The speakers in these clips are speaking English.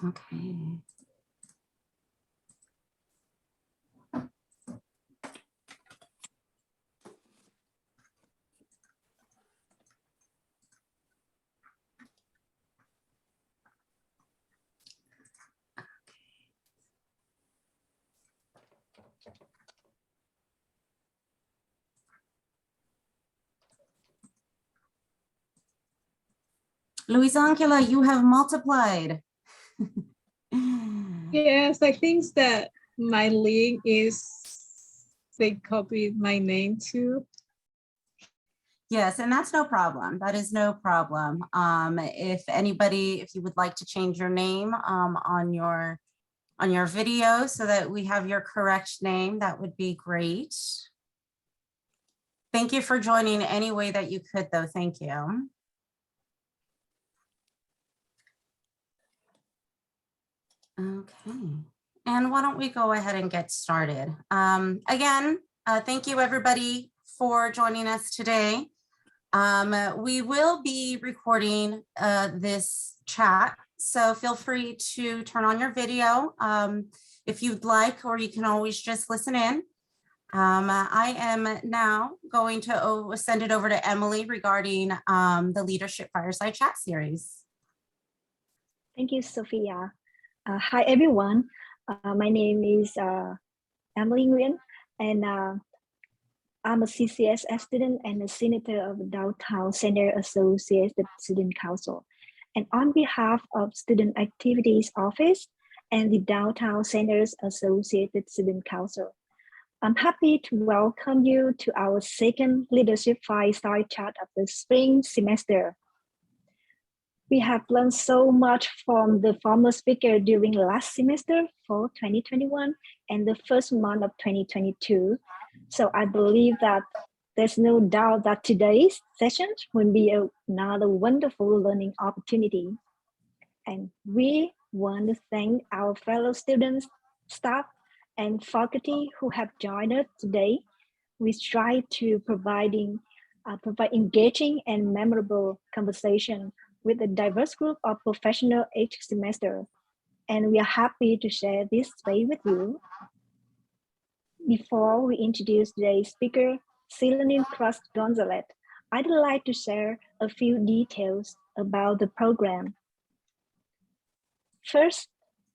Okay. Luisangela, you have multiplied. Yes, I think that my link is, they copied my name too. Yes, and that's no problem. That is no problem. If anybody, if you would like to change your name on your video so that we have your correct name, that would be great. Thank you for joining any way that you could, though. Thank you. Okay, and why don't we go ahead and get started? Again, thank you everybody for joining us today. We will be recording this chat, so feel free to turn on your video if you'd like, or you can always just listen in. I am now going to send it over to Emily regarding the Leadership Fireside Chat series. Thank you, Sophia. Hi, everyone. My name is Emily Nguyen, and I'm a CCSS student and a senator of Downtown Center Associated Student Council. And on behalf of Student Activities Office and the Downtown Centers Associated Student Council, I'm happy to welcome you to our second Leadership Fireside Chat of the spring semester. We have learned so much from the former speaker during last semester for 2021 and the first month of 2022. So I believe that there's no doubt that today's session will be another wonderful learning opportunity. And we want to thank our fellow students, staff, and faculty who have joined us today. We strive to provide engaging and memorable conversation with a diverse group of professionals each semester. And we are happy to share this space with you. Before we introduce today's speaker, Xilonin Cruz Gonzalez, I'd like to share a few details about the program. First,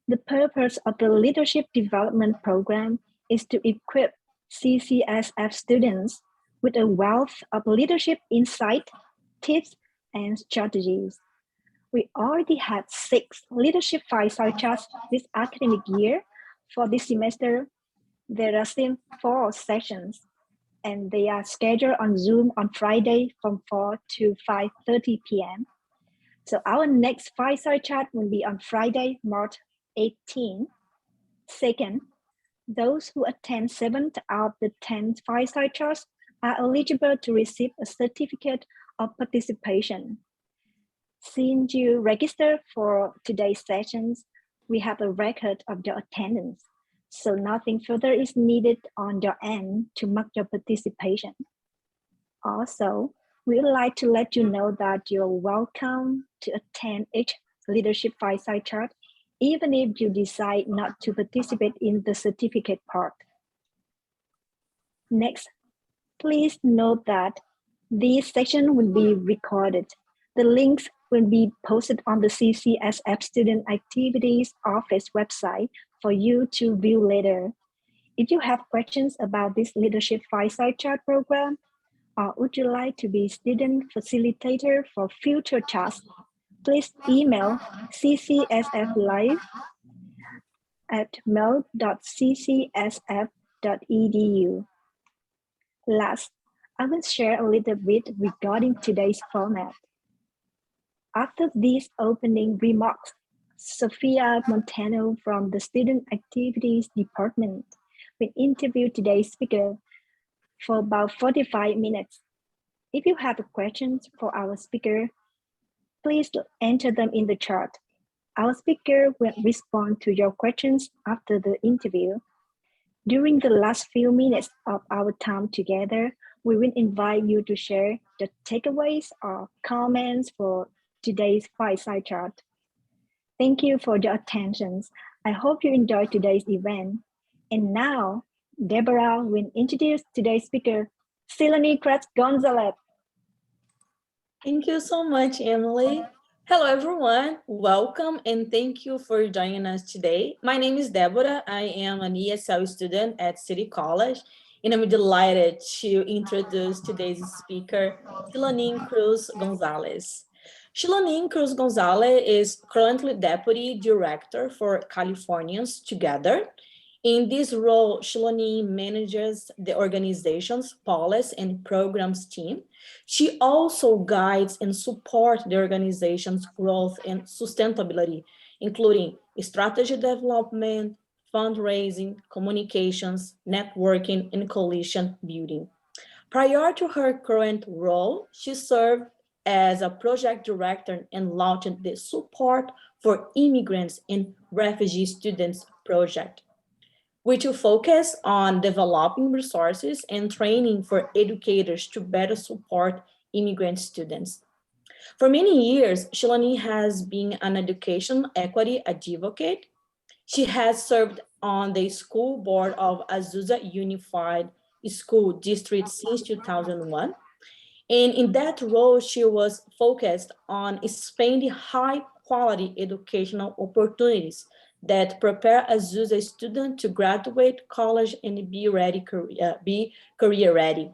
the purpose of the Leadership Development Program is to equip CCSF students with a wealth of leadership insight, tips, and strategies. We already had 6 leadership fireside chats this academic year. For this semester, there are still 4 sessions, and they are scheduled on Zoom on Friday from 4 to 5:30 p.m. So our next fireside chat will be on Friday, March 18. Second, those who attend 7th out of the 10 fireside chats are eligible to receive a certificate of participation. Since you registered for today's sessions, we have a record of your attendance, so nothing further is needed on your end to mark your participation. Also, we would like to let you know that you're welcome to attend each leadership fireside chat, even if you decide not to participate in the certificate part. Next, please note that this section will be recorded. The links will be posted on the CCSF Student Activities Office website for you to view later. If you have questions about this Leadership Fireside Chat program, or would you like to be student facilitator for future chats, please email ccsflive@mail.ccsf.edu. Last, I will share a little bit regarding today's format. After these opening remarks, Sophia Montano from the Student Activities Department will interview today's speaker for about 45 minutes. If you have questions for our speaker, please enter them in the chat. Our speaker will respond to your questions after the interview. During the last few minutes of our time together, we will invite you to share the takeaways or comments for today's fireside chat. Thank you for your attention. I hope you enjoyed today's event. And now, Deborah will introduce today's speaker, Xilonin Cruz Gonzalez. Thank you so much, Emily. Hello, everyone. Welcome and thank you for joining us today. My name is Deborah. I am an ESL student at City College, and I'm delighted to introduce today's speaker, Xilonin Cruz Gonzalez. Xilonin Cruz Gonzalez is currently Deputy Director for Californians Together. In this role, Xilonin manages the organization's policy and programs team. She also guides and supports the organization's growth and sustainability, including strategy development, fundraising, communications, networking, and coalition building. Prior to her current role, she served as a project director and launched the Support for Immigrants and Refugee Students project, which will focus on developing resources and training for educators to better support immigrant students. For many years, Xilonin has been an education equity advocate. She has served on the school board of Azusa Unified School District since 2001. And in that role, she was focused on expanding high quality educational opportunities that prepare Azusa students to graduate college and be career ready.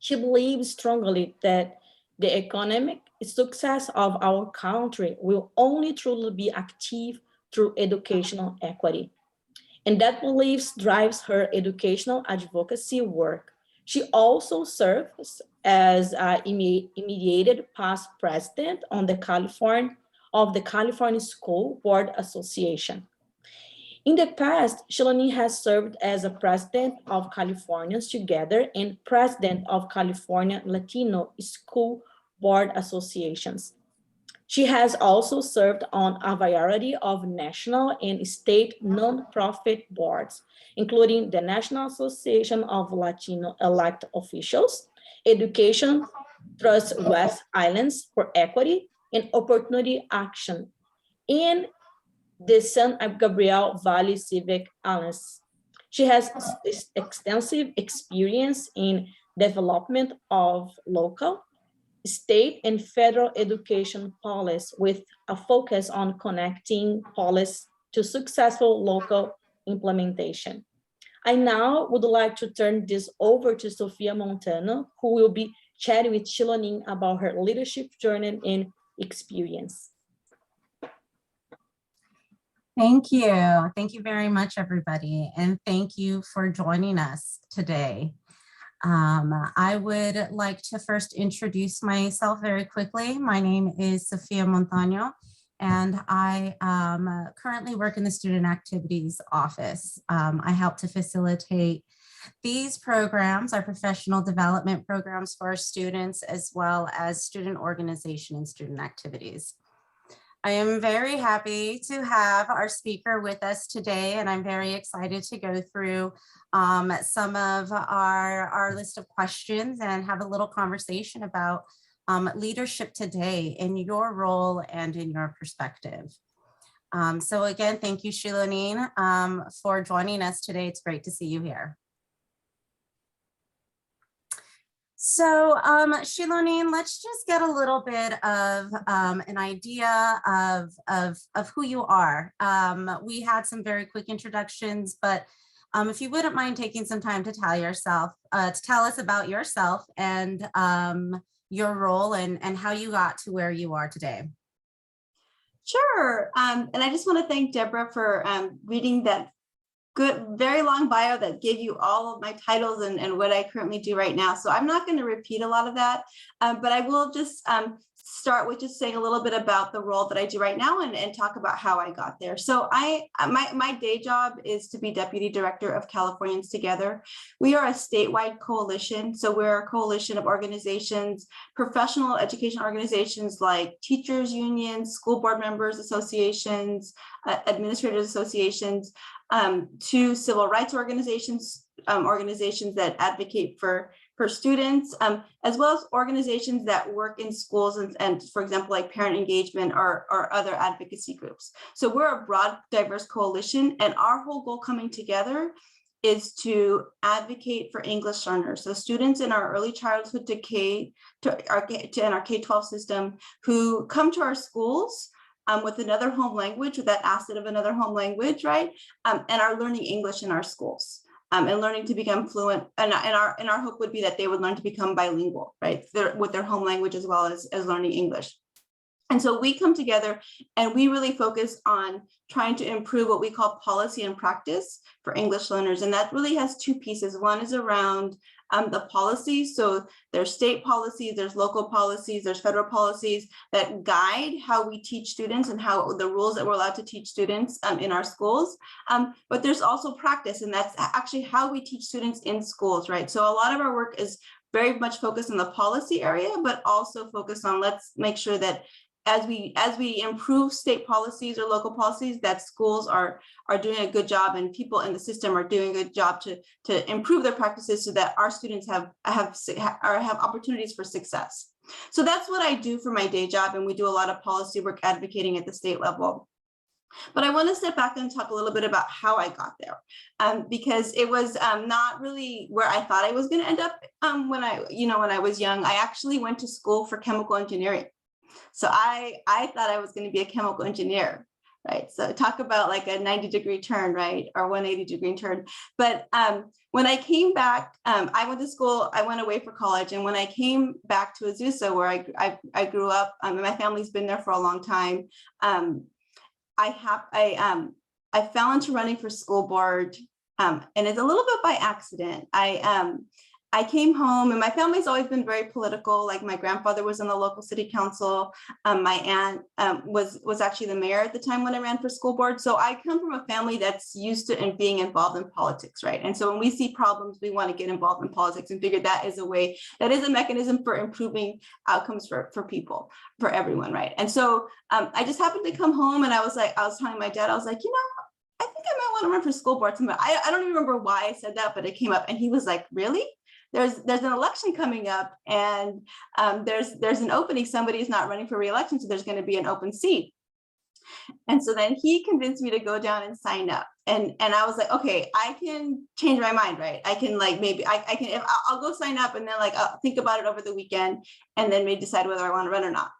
She believes strongly that the economic success of our country will only truly be achieved through educational equity. And that belief drives her educational advocacy work. She also serves as immediate past president on the California School Board Association. In the past, Xilonin has served as a president of Californians Together and president of California Latino School Board Associations. She has also served on a variety of national and state nonprofit boards, including the National Association of Latino Elected Officials, Education Trust West Islands for Equity and Opportunity Action, and the San Gabriel Valley Civic Alliance. She has extensive experience in development of local, state, and federal education policy with a focus on connecting policy to successful local implementation. I now would like to turn this over to Sophia Montano, who will be chatting with Xilonin about her leadership journey and experience. Thank you. Thank you very much, everybody. And thank you for joining us today. I would like to first introduce myself very quickly. My name is Sophia Montano, and I currently work in the Student Activities Office. I help to facilitate these programs, our professional development programs for our students, as well as student organization and student activities. I am very happy to have our speaker with us today, and I'm very excited to go through some of our list of questions and have a little conversation about leadership today in your role and in your perspective. So again, thank you, Xilonin, for joining us today. It's great to see you here. So Xilonin, let's just get a little bit of an idea of who you are. We had some very quick introductions, but if you wouldn't mind taking some time to tell us about yourself and your role and how you got to where you are today. Sure. And I just want to thank Deborah for reading that good, very long bio that gave you all of my titles and what I currently do right now. So I'm not going to repeat a lot of that, but I will just start with just saying a little bit about the role that I do right now and talk about how I got there. So my day job is to be Deputy Director of Californians Together. We are a statewide coalition. So we're a coalition of organizations, professional education organizations like teachers unions, school board members associations, administrators associations, to civil rights organizations, organizations that advocate for for students, as well as organizations that work in schools and for example, like parent engagement or other advocacy groups. So we're a broad, diverse coalition, and our whole goal coming together is to advocate for English learners. So students in our early childhood to our K-12 system who come to our schools with another home language, with that asset of another home language, right? And are learning English in our schools. And learning to become fluent, and our hope would be that they would learn to become bilingual, right? With their home language as well as learning English. And so we come together and we really focus on trying to improve what we call policy and practice for English learners. And that really has two pieces. One is around the policies. So there's state policies, there's local policies, there's federal policies that guide how we teach students and how the rules that we're allowed to teach students in our schools. But there's also practice, and that's actually how we teach students in schools, right? So a lot of our work is very much focused on the policy area, but also focused on let's make sure that as we improve state policies or local policies, that schools are doing a good job and people in the system are doing a good job to improve their practices so that our students have opportunities for success. So that's what I do for my day job, and we do a lot of policy work advocating at the state level. But I want to step back and talk a little bit about how I got there, because it was not really where I thought I was going to end up when I was young. I actually went to school for chemical engineering. So I thought I was going to be a chemical engineer, right? So talk about like a 90-degree turn, right? Or 180-degree turn. But when I came back, I went to school, I went away for college. And when I came back to Azusa, where I grew up, and my family's been there for a long time, I fell into running for school board, and it's a little bit by accident. I came home, and my family's always been very political. Like my grandfather was on the local city council. My aunt was actually the mayor at the time when I ran for school board. So I come from a family that's used to being involved in politics, right? And so when we see problems, we want to get involved in politics and figure that is a mechanism for improving outcomes for people, for everyone, right? And so I just happened to come home, and I was telling my dad, I was like, I think I might want to run for school board. I don't even remember why I said that, but it came up, and he was like, really? There's an election coming up, and there's an opening. Somebody's not running for re-election, so there's going to be an open seat. And so then he convinced me to go down and sign up. And I was like, okay, I can change my mind, right? I can I'll go sign up, and then I'll think about it over the weekend, and then maybe decide whether I want to run or not.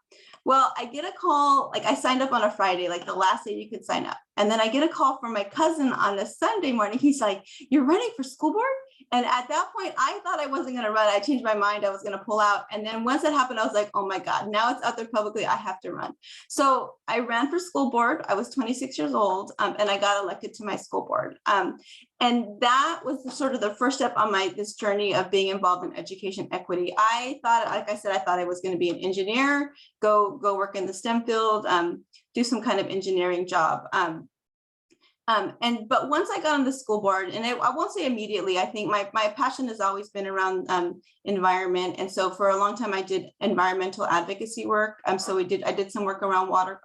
Well, I get a call, I signed up on a Friday, the last day you could sign up. And then I get a call from my cousin on a Sunday morning. He's like, you're running for school board? And at that point, I thought I wasn't going to run. I changed my mind. I was going to pull out. And then once that happened, I was like, oh my God, now it's out there publicly. I have to run. So I ran for school board. I was 26 years old, and I got elected to my school board. And that was sort of the first step on this journey of being involved in education equity. I thought, like I said, I thought I was going to be an engineer, go work in the STEM field, do some kind of engineering job. But once I got on the school board, and I won't say immediately, I think my passion has always been around environment. And so for a long time, I did environmental advocacy work. So I did some work around water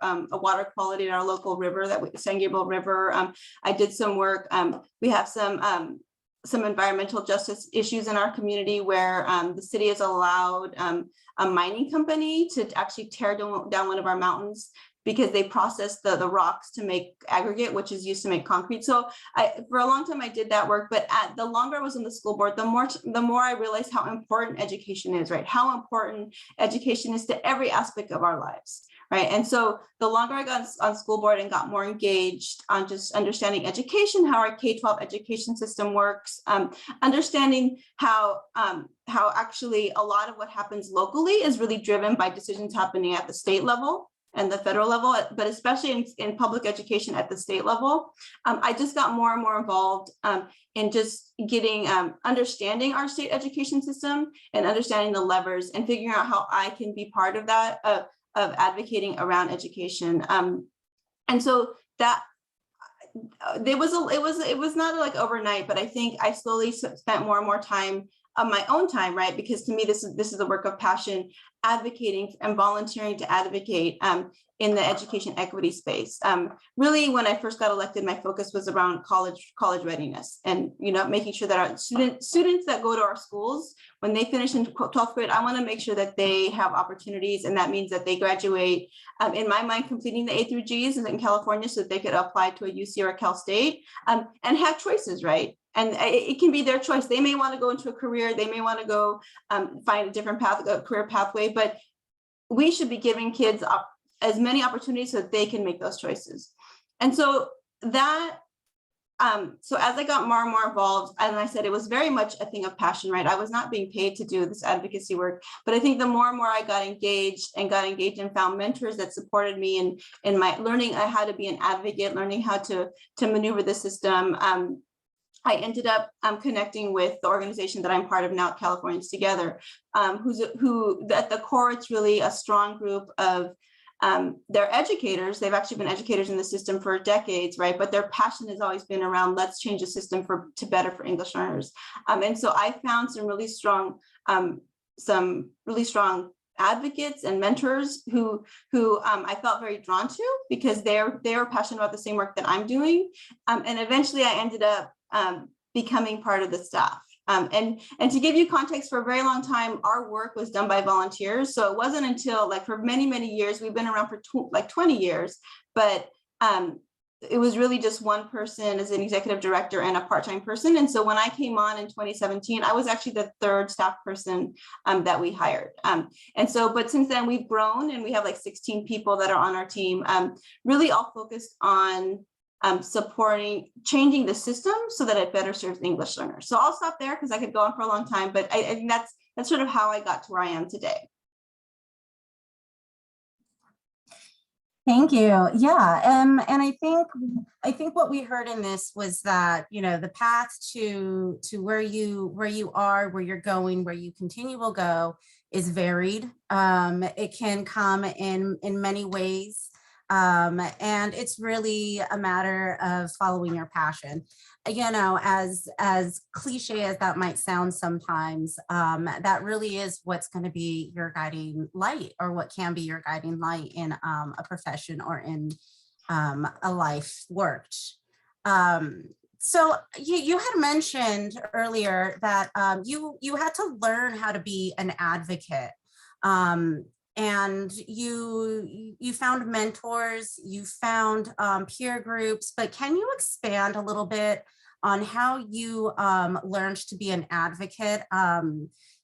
quality in our local river, San Gabriel River. I did some work. We have some environmental justice issues in our community where the city has allowed a mining company to actually tear down one of our mountains because they process the rocks to make aggregate, which is used to make concrete. So for a long time, I did that work, but the longer I was on the school board, the more I realized how important education is, right? How important education is to every aspect of our lives, right? And so the longer I got on school board and got more engaged on just understanding education, how our K-12 education system works, understanding how actually a lot of what happens locally is really driven by decisions happening at the state level and the federal level, but especially in public education at the state level. I just got more and more involved in just getting, understanding our state education system and understanding the levers and figuring out how I can be part of that, of advocating around education. And so that, it was not overnight, but I think I slowly spent more and more time my own time, right? Because to me, this is a work of passion, advocating and volunteering to advocate in the education equity space. Really, when I first got elected, my focus was around college readiness, and making sure that our students that go to our schools, when they finish in 12th grade, I want to make sure that they have opportunities, and that means that they graduate, in my mind, completing the A through Gs in California, so that they could apply to a UC or a Cal State, and have choices, right? And it can be their choice. They may want to go into a career. They may want to go find a different path, a career pathway, but we should be giving kids as many opportunities so that they can make those choices. And so that, so as I got more and more involved, and I said, it was very much a thing of passion, right? I was not being paid to do this advocacy work, but I think the more and more I got engaged and found mentors that supported me in my learning how to be an advocate, learning how to maneuver the system, I ended up connecting with the organization that I'm part of now, Californians Together, who at the core, it's really a strong group of they're educators. They've actually been educators in the system for decades, right? But their passion has always been around, let's change the system to better for English learners. And so I found some really strong advocates and mentors who I felt very drawn to, because they were passionate about the same work that I'm doing. And eventually I ended up becoming part of the staff. And to give you context, for a very long time, our work was done by volunteers. So it wasn't until, like, for many, many years, we've been around for 20 years, but it was really just one person as an executive director and a part-time person. And so when I came on in 2017, I was actually the third staff person that we hired. And so, but since then we've grown, and we have like 16 people that are on our team, really all focused on changing the system so that it better serves English learners. So I'll stop there because I could go on for a long time, but I think that's sort of how I got to where I am today. Thank you. Yeah, and I think what we heard in this was that the path to where you are, where you're going, where you continue will go is varied. It can come in many ways. And it's really a matter of following your passion. As cliche as that might sound sometimes, that really is what's going to be your guiding light, or what can be your guiding light in a profession or in a life worked. So you had mentioned earlier that you had to learn how to be an advocate. And you found mentors, you found peer groups, but can you expand a little bit on how you learned to be an advocate?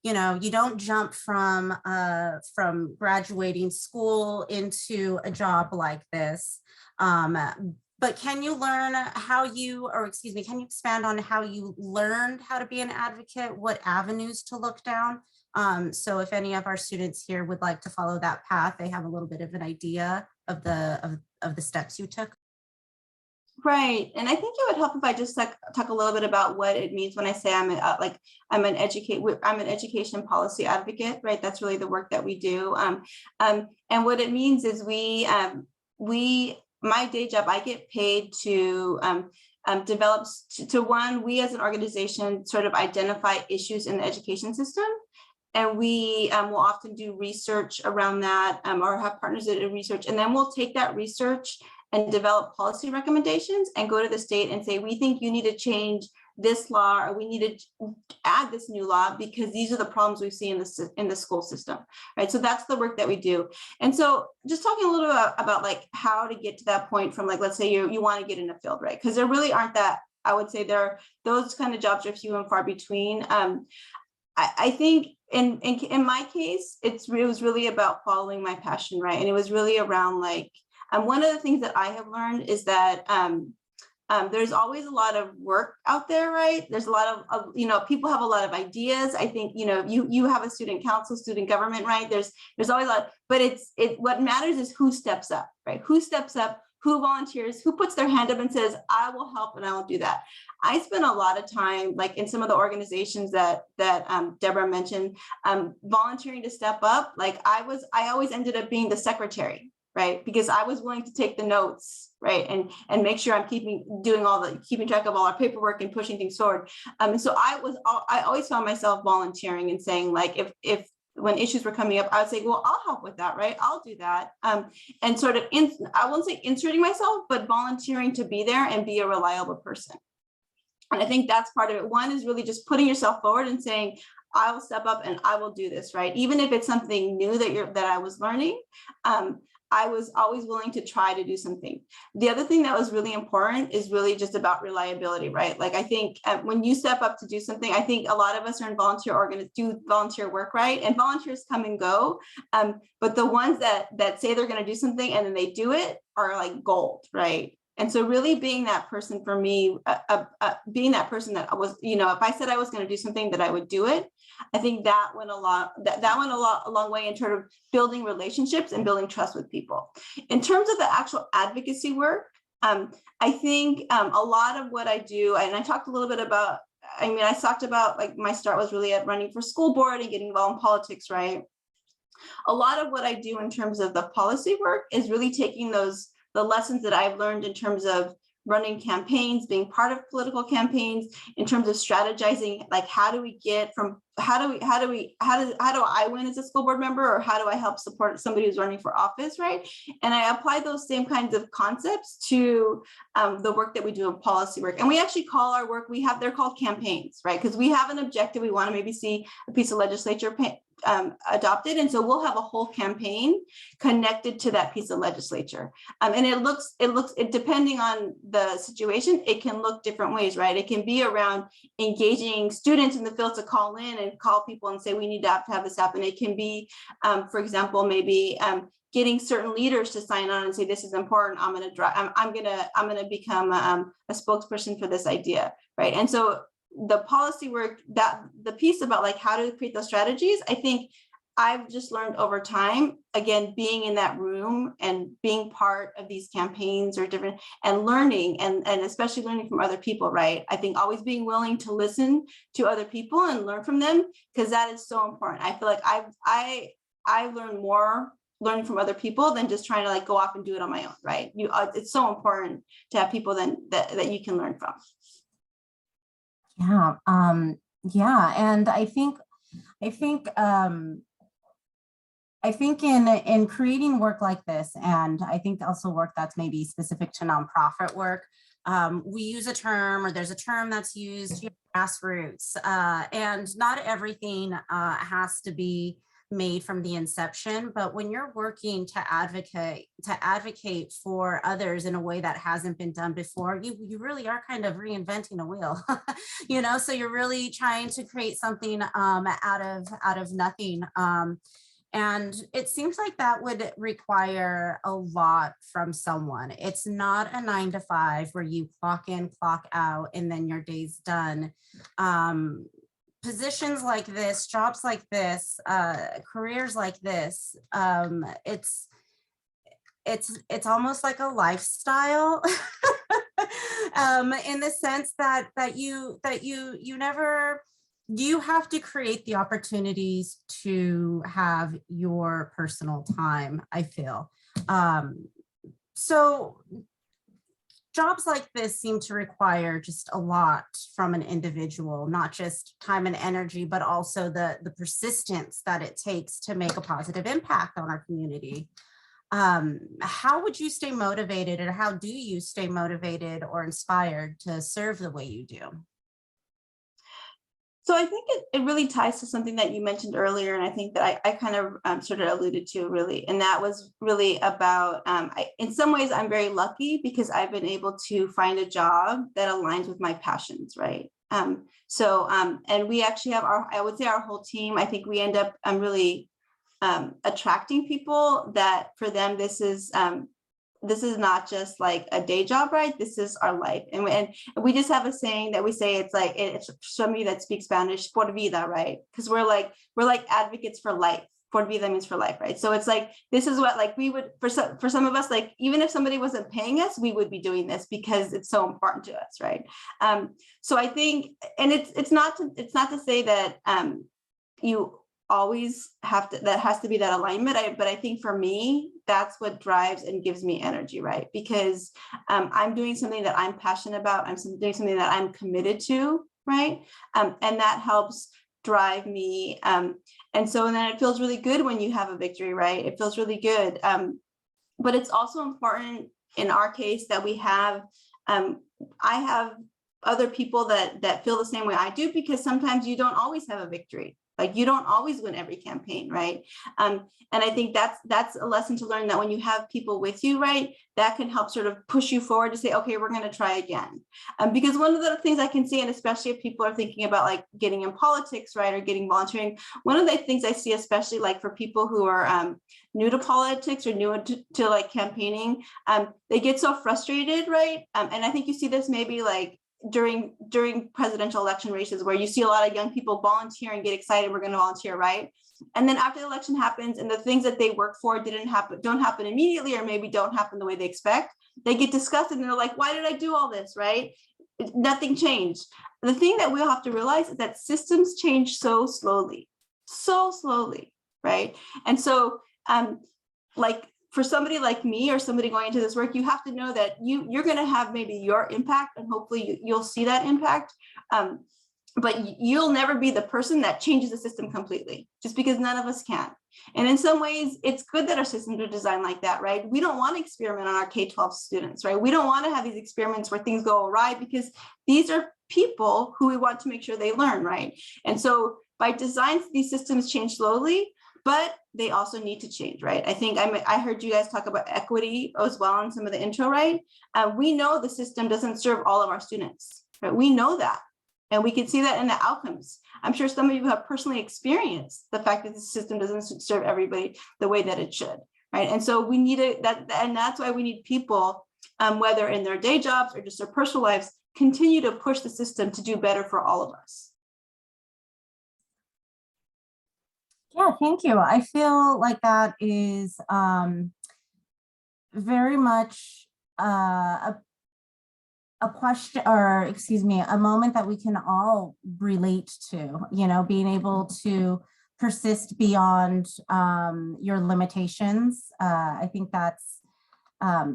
You don't jump from graduating school into a job like this, but can you learn can you expand on how you learned how to be an advocate, what avenues to look down? So if any of our students here would like to follow that path, they have a little bit of an idea of the steps you took. Right, and I think it would help if I just talk a little bit about what it means when I say I'm an education policy advocate, right? That's really the work that we do, and what it means is my day job, I get paid to develop we as an organization sort of identify issues in the education system. And we will often do research around that, or have partners that do research. And then we'll take that research and develop policy recommendations and go to the state and say, we think you need to change this law, or we need to add this new law because these are the problems we see in the school system, right? So that's the work that we do. And so just talking a little bit about like how to get to that point from, like, let's say you want to get in a field, right? Because there really aren't that, I would say those kind of jobs are few and far between. I think in my case, it was really about following my passion, right? And it was really around like, one of the things that I have learned is that there's always a lot of work out there, right? There's a lot of people have a lot of ideas. I think, you have a student council, student government, right? There's always a lot, but what matters is who steps up, right? Who steps up, who volunteers, who puts their hand up and says, I will help and I will do that. I spent a lot of time, like in some of the organizations that Deborah mentioned, volunteering to step up. Like I always ended up being the secretary, right? Because I was willing to take the notes, right? And make sure I'm keeping track of all our paperwork and pushing things forward. And so I always found myself volunteering and saying, like, if when issues were coming up, I would say, well, I'll help with that, right? I'll do that. And sort of, I won't say inserting myself, but volunteering to be there and be a reliable person. And I think that's part of it. One is really just putting yourself forward and saying, I will step up and I will do this, right? Even if it's something new that I was learning, I was always willing to try to do something. The other thing that was really important is really just about reliability, right? Like, I think when you step up to do something, I think a lot of us are in do volunteer work, right? And volunteers come and go, but the ones that say they're going to do something and then they do it are like gold, right? And so really being that person for me, being that person that I was, if I said I was going to do something, that I would do it. I think that went a long way in terms of building relationships and building trust with people. In terms of the actual advocacy work, I think a lot of what I do, and I talked a little bit about, I talked about, like, my start was really at running for school board and getting involved in politics, right? A lot of what I do in terms of the policy work is really taking the lessons that I've learned in terms of running campaigns, being part of political campaigns, in terms of strategizing, like, how do I win as a school board member, or how do I help support somebody who's running for office, right? And I apply those same kinds of concepts to the work that we do in policy work. And we actually call our work, they're called campaigns, right? Because we have an objective, we want to maybe see a piece of legislature adopted, and so we'll have a whole campaign connected to that piece of legislature, and it depending on the situation, it can look different ways, right? It can be around engaging students in the field to call in and call people and say, we need to have this happen. It can be, for example, maybe getting certain leaders to sign on and say, this is important, I'm gonna become a spokesperson for this idea, right? And so the policy work, that the piece about, like, how to create those strategies, I think I've just learned over time, again, being in that room and being part of these campaigns or different, and learning, and especially learning from other people, right? I think always being willing to listen to other people and learn from them, because that is so important. I feel like I learn more learning from other people than just trying to, like, go off and do it on my own, right? It's so important to have people that you can learn from. Yeah, and I think in creating work like this, and I think also work that's maybe specific to nonprofit work, we use a term, or there's a term that's used, grassroots, and not everything has to be made from the inception, but when you're working to advocate for others in a way that hasn't been done before, you really are kind of reinventing a wheel, so you're really trying to create something out of nothing. And it seems like that would require a lot from someone. It's not a 9-to-5 where you clock in, clock out, and then your day's done. Positions like this, jobs like this, careers like this, it's almost like a lifestyle, in the sense that you have to create the opportunities to have your personal time, I feel. So jobs like this seem to require just a lot from an individual, not just time and energy, but also the persistence that it takes to make a positive impact on our community. How would you stay motivated, or how do you stay motivated or inspired to serve the way you do? So I think it really ties to something that you mentioned earlier, and I think that I kind of sort of alluded to, really, and that was really about, in some ways, I'm very lucky because I've been able to find a job that aligns with my passions, right? And we actually have I would say our whole team, I think we end up really attracting people that for them, this is not just like a day job, right? This is our life. And we just have a saying that we say, it's from me that speaks Spanish, por vida, right? Because we're like advocates for life. Por vida means for life, right? So it's like, this is what, like, we would, for some of us, like, even if somebody wasn't paying us, we would be doing this because it's so important to us, right? So I think, and it's not to say that always that has to be that alignment. But I think for me, that's what drives and gives me energy, right? Because I'm doing something that I'm passionate about. I'm doing something that I'm committed to, right? And that helps drive me. And then it feels really good when you have a victory, right? It feels really good. But it's also important in our case that we have, I have other people that feel the same way I do, because sometimes you don't always have a victory. Like you don't always win every campaign, right? And I think that's a lesson to learn, that when you have people with you, right, that can help sort of push you forward to say, okay, we're going to try again. Because one of the things I can see, and especially if people are thinking about like getting in politics, right, or getting volunteering, one of the things I see, especially like for people who are new to politics or new to like campaigning, they get so frustrated, right? And I think you see this maybe like during presidential election races, where you see a lot of young people volunteer and get excited, we're going to volunteer, right? And then after the election happens and the things that they work for don't happen immediately, or maybe don't happen the way they expect, they get disgusted and they're like, why did I do all this, right? Nothing changed. The thing that we'll have to realize is that systems change so slowly, right? And so like for somebody like me or somebody going into this work, you have to know that you're going to have maybe your impact, and hopefully you'll see that impact. But you'll never be the person that changes the system completely, just because none of us can. And in some ways, it's good that our systems are designed like that, right? We don't want to experiment on our K-12 students, right? We don't want to have these experiments where things go awry, because these are people who we want to make sure they learn, right? And so by design, these systems change slowly, but they also need to change, right? I think I heard you guys talk about equity as well in some of the intro, right? We know the system doesn't serve all of our students, right? We know that, and we can see that in the outcomes. I'm sure some of you have personally experienced the fact that the system doesn't serve everybody the way that it should, right? And so we need and that's why we need people, whether in their day jobs or just their personal lives, continue to push the system to do better for all of us. Yeah, thank you. I feel like that is very much a question, or excuse me, a moment that we can all relate to, you know, being able to persist beyond your limitations. I think that's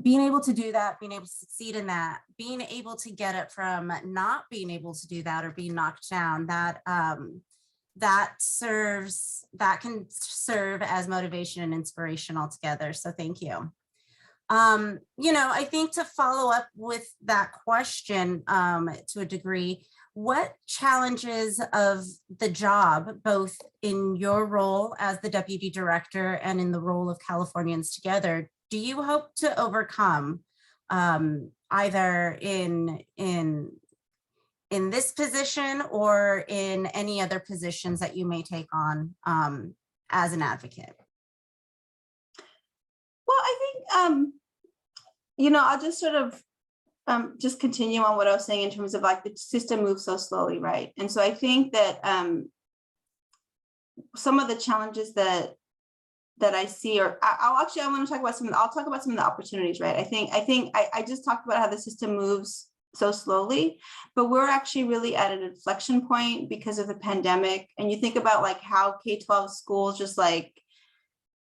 being able to do that, being able to succeed in that, being able to get it from not being able to do that or being knocked down, that can serve as motivation and inspiration altogether. So thank you. You know, I think to follow up with that question to a degree, what challenges of the job, both in your role as the deputy director and in the role of Californians Together, do you hope to overcome, either in this position or in any other positions that you may take on as an advocate? Well, I think, you know, I'll just sort of just continue on what I was saying in terms of like the system moves so slowly, right? And so I think that some of the challenges that I see, or I want to talk about I'll talk about some of the opportunities, right? I just talked about how the system moves so slowly, but we're actually really at an inflection point because of the pandemic. And you think about like how K-12 schools just like,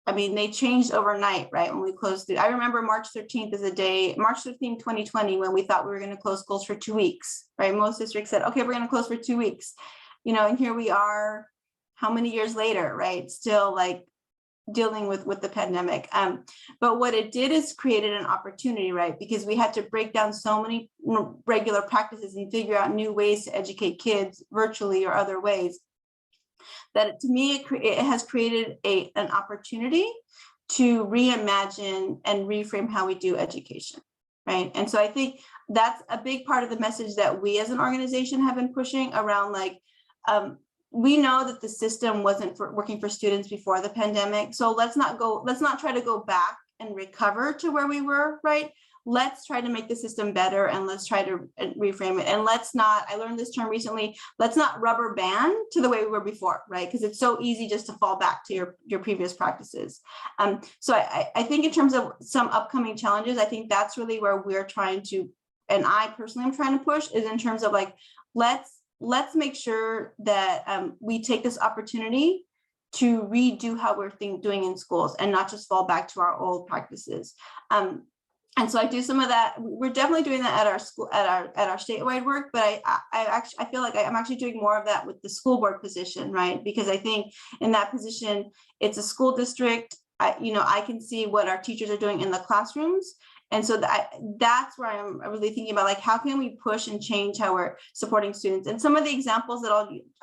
I mean, they changed overnight, right? When we closed I remember March 13th is a day, March 13th, 2020, when we thought we were going to close schools for 2 weeks, right? Most districts said, okay, we're going to close for 2 weeks, you know, and here we are, how many years later, right? Still like dealing with the pandemic. But what it did is created an opportunity, right? Because we had to break down so many regular practices and figure out new ways to educate kids virtually or other ways. That to me, it has created an opportunity to reimagine and reframe how we do education, right? And so I think that's a big part of the message that we as an organization have been pushing around, like, we know that the system wasn't working for students before the pandemic. So let's not try to go back and recover to where we were, right? Let's try to make the system better, and let's try to reframe it. And let's not, I learned this term recently, let's not rubber band to the way we were before, right? Because it's so easy just to fall back to your previous practices. So I think in terms of some upcoming challenges, I think that's really where we're trying to, and I personally am trying to push, is in terms of like, let's make sure that we take this opportunity to redo how we're doing in schools and not just fall back to our old practices. And so I do some of that. We're definitely doing that at our school, at our statewide work, but I feel like I'm actually doing more of that with the school board position, right? Because I think in that position, it's a school district. I can see what our teachers are doing in the classrooms. And so that's where I'm really thinking about, like, how can we push and change how we're supporting students? And some of the examples that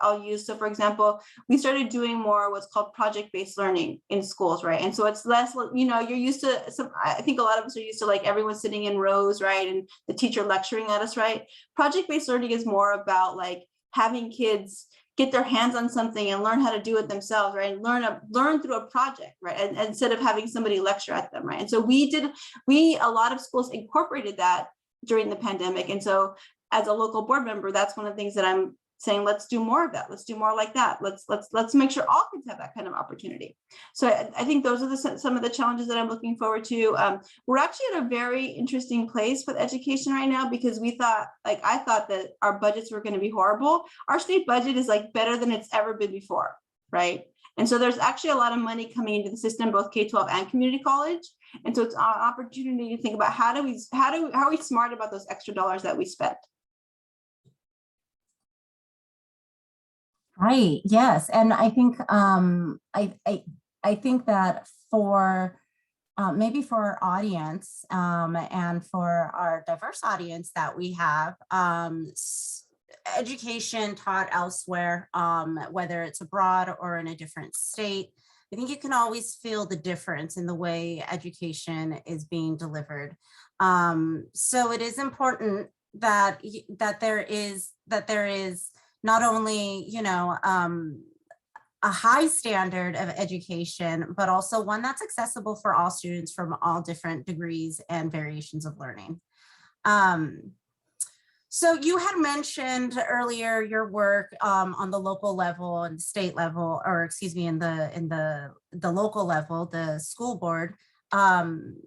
I'll use. So for example, we started doing more what's called project-based learning in schools, right? And so it's less, you're used to I think a lot of us are used to like everyone sitting in rows, right? And the teacher lecturing at us, right? Project-based learning is more about like having kids get their hands on something and learn how to do it themselves, right? And learn through a project, right? And instead of having somebody lecture at them, right? And so a lot of schools incorporated that during the pandemic. And so as a local board member, that's one of the things that I'm saying, let's do more of that. Let's do more like that. Let's make sure all kids have that kind of opportunity. So I think those are some of the challenges that I'm looking forward to. We're actually at a very interesting place with education right now, because I thought that our budgets were going to be horrible. Our state budget is like better than it's ever been before, right? And so there's actually a lot of money coming into the system, both K-12 and community college. And so it's an opportunity to think about how are we smart about those extra dollars that we spent. Right. Yes. And I think I think that for maybe for our audience and for our diverse audience that we have, education taught elsewhere, whether it's abroad or in a different state, I think you can always feel the difference in the way education is being delivered. So it is important that there is not only, a high standard of education, but also one that's accessible for all students from all different degrees and variations of learning. So you had mentioned earlier your work on the local level and state level, or excuse me, in the local level, the school board. In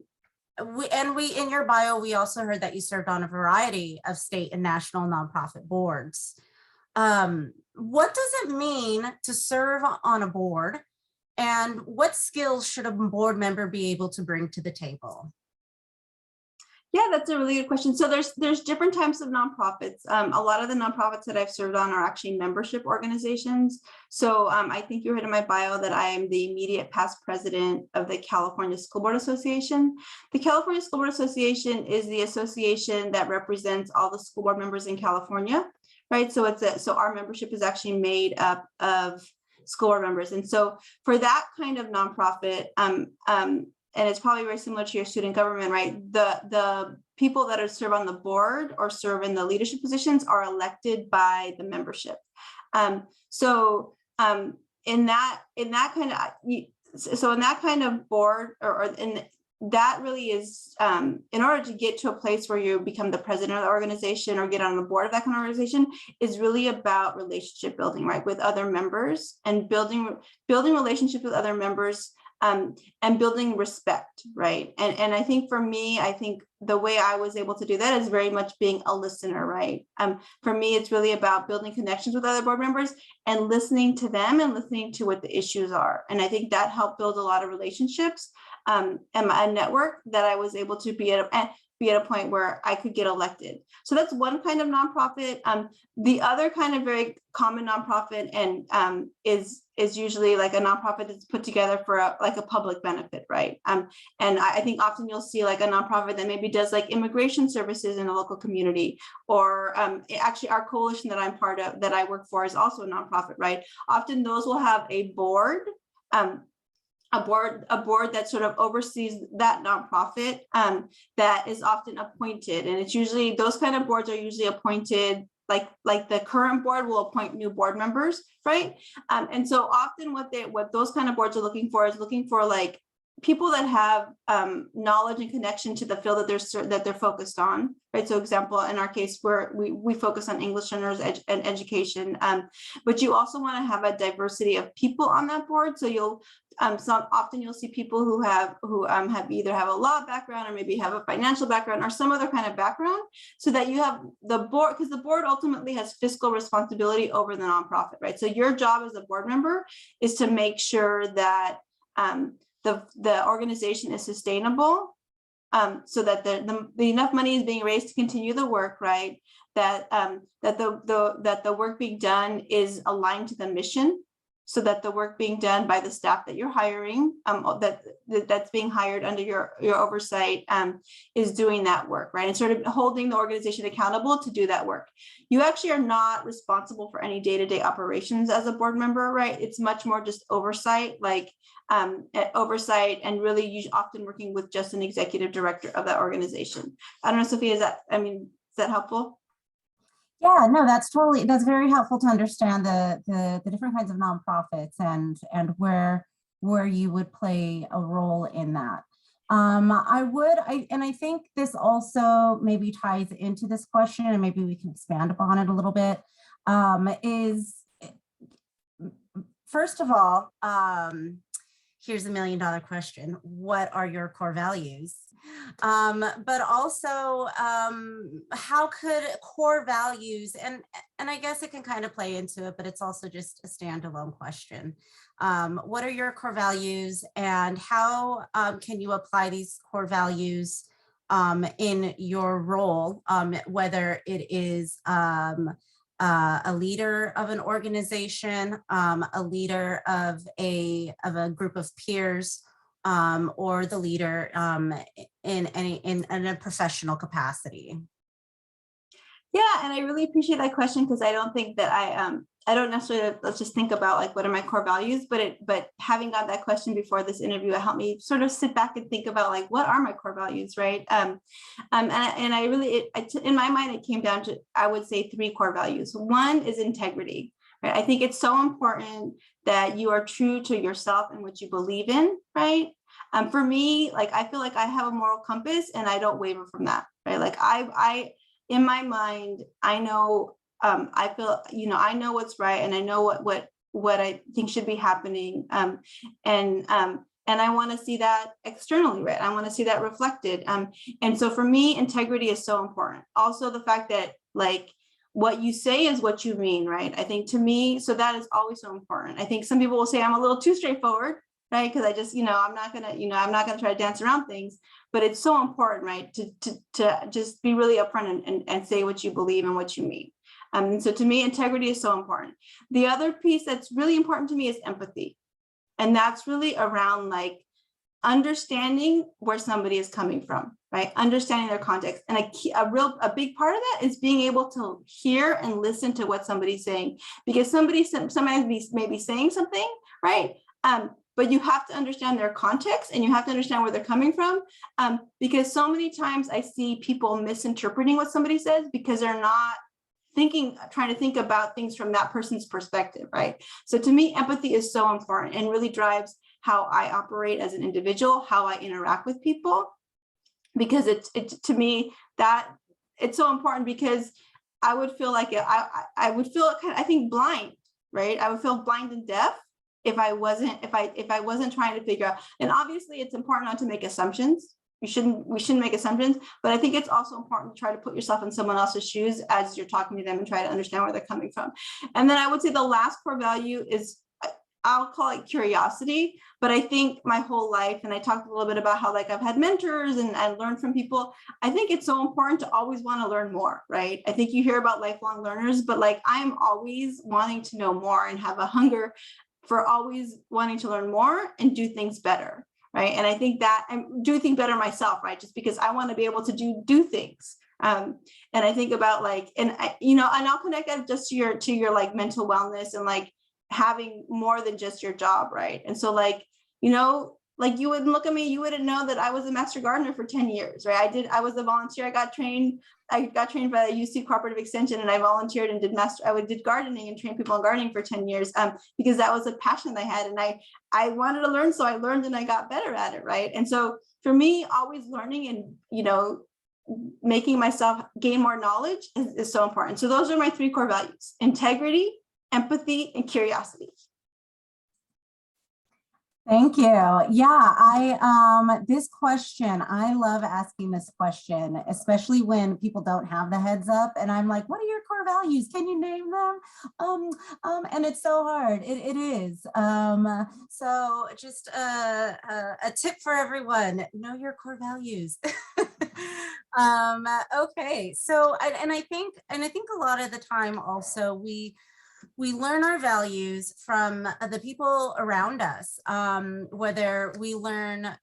your bio, we also heard that you served on a variety of state and national nonprofit boards. What does it mean to serve on a board, and what skills should a board member be able to bring to the table? Yeah, that's a really good question. So there's different types of nonprofits. A lot of the nonprofits that I've served on are actually membership organizations. So I think you heard in my bio that I am the immediate past president of the California School Board Association. The California School Board Association is the association that represents all the school board members in California, right? So so our membership is actually made up of school board members. And so for that kind of nonprofit, and it's probably very similar to your student government, right? The people that are serve on the board or serve in the leadership positions are elected by the membership. So in that kind of board, that really is, in order to get to a place where you become the president of the organization or get on the board of that kind of organization, is really about relationship building, right, with other members, and building relationships with other members. And building respect, right? And I think for me, the way I was able to do that is very much being a listener, right? For me, it's really about building connections with other board members and listening to them and listening to what the issues are. And I think that helped build a lot of relationships and a network that I was able to be at a point where I could get elected. So that's one kind of nonprofit. The other kind of very common nonprofit and is usually like a nonprofit that's put together for a public benefit, right? And I think often you'll see like a nonprofit that maybe does like immigration services in a local community, or actually our coalition that I'm part of, that I work for, is also a nonprofit, right? Often those will have a board, a board that sort of oversees that nonprofit, that is often appointed. And it's usually, those kind of boards are usually appointed, like the current board will appoint new board members, right? And so often what those kind of boards are looking for is like people that have knowledge and connection to the field that they're focused on, right? So example, in our case, we focus on English learners and education, but you also want to have a diversity of people on that board. So you'll often you'll see people who have either have a law background or maybe have a financial background or some other kind of background, so that you have the board, because the board ultimately has fiscal responsibility over the nonprofit, right? So your job as a board member is to make sure that the organization is sustainable, so that the enough money is being raised to continue the work, right? That the work being done is aligned to the mission, so that the work being done by the staff that you're hiring, that's being hired under your oversight, is doing that work, right? And sort of holding the organization accountable to do that work. You actually are not responsible for any day-to-day operations as a board member, right? It's much more just oversight, oversight, and really you often working with just an executive director of that organization. I don't know, Sophia, is that helpful? Yeah, no, that's very helpful to understand the different kinds of nonprofits and where you would play a role in that. I think this also maybe ties into this question, and maybe we can expand upon it a little bit, is first of all, here's $1 million question. What are your core values? But also, how could core values, and I guess it can kind of play into it, but it's also just a standalone question. What are your core values, and how can you apply these core values in your role, whether it is a leader of an organization, a leader of a group of peers, or the leader in a professional capacity? Yeah, and I really appreciate that question, because I don't think that I don't necessarily, let's just think about like, what are my core values, but having got that question before this interview, it helped me sort of sit back and think about like, what are my core values, right? And I really, in my mind, it came down to, I would say 3 core values. One is integrity, right? I think it's so important that you are true to yourself and what you believe in, right? For me, like, I feel like I have a moral compass and I don't waver from that, right? Like I in my mind, I know, I feel, I know what's right, and I know what I think should be happening. And I want to see that externally, right? I want to see that reflected. And so for me, integrity is so important. Also, the fact that like, what you say is what you mean, right? I think to me, so that is always so important. I think some people will say I'm a little too straightforward, right? Because I just, I'm not gonna try to dance around things, but it's so important, right? To just be really upfront and say what you believe and what you mean. And so to me, integrity is so important. The other piece that's really important to me is empathy. And that's really around like understanding where somebody is coming from, right? Understanding their context. And a big part of that is being able to hear and listen to what somebody's saying, because somebody may be saying something, right? But you have to understand their context, and you have to understand where they're coming from, because so many times I see people misinterpreting what somebody says because they're not trying to think about things from that person's perspective, right? So to me, empathy is so important and really drives how I operate as an individual, how I interact with people, because to me, that it's so important, because I would feel like I would feel kind of, I think, blind, right? I would feel blind and deaf if I wasn't trying to figure out. And obviously it's important not to make assumptions. We shouldn't make assumptions, but I think it's also important to try to put yourself in someone else's shoes as you're talking to them and try to understand where they're coming from. And then I would say the last core value is, I'll call it curiosity, but I think my whole life, and I talked a little bit about how like I've had mentors and learned from people. I think it's so important to always want to learn more, right? I think you hear about lifelong learners, but like I'm always wanting to know more and have a hunger for always wanting to learn more and do things better. Right. And I think that I do think better myself, right? Just because I want to be able to do things. And I think about like, and I'll connect that just to your like mental wellness and like having more than just your job. Right. And so like, like you wouldn't look at me, you wouldn't know that I was a master gardener for 10 years, right? I was a volunteer. I got trained by the UC Cooperative Extension, and I volunteered and did gardening and trained people in gardening for 10 years because that was a passion I had. And I wanted to learn, so I learned and I got better at it, right? And so for me, always learning and, you know, making myself gain more knowledge is so important. So those are my 3 core values: integrity, empathy, and curiosity. Thank you. Yeah, this question, I love asking this question, especially when people don't have the heads up and I'm like, what are your core values? Can you name them? And it's so hard. It is. So just a tip for everyone, know your core values. Okay, so I think a lot of the time also we learn our values from the people around us, whether we learn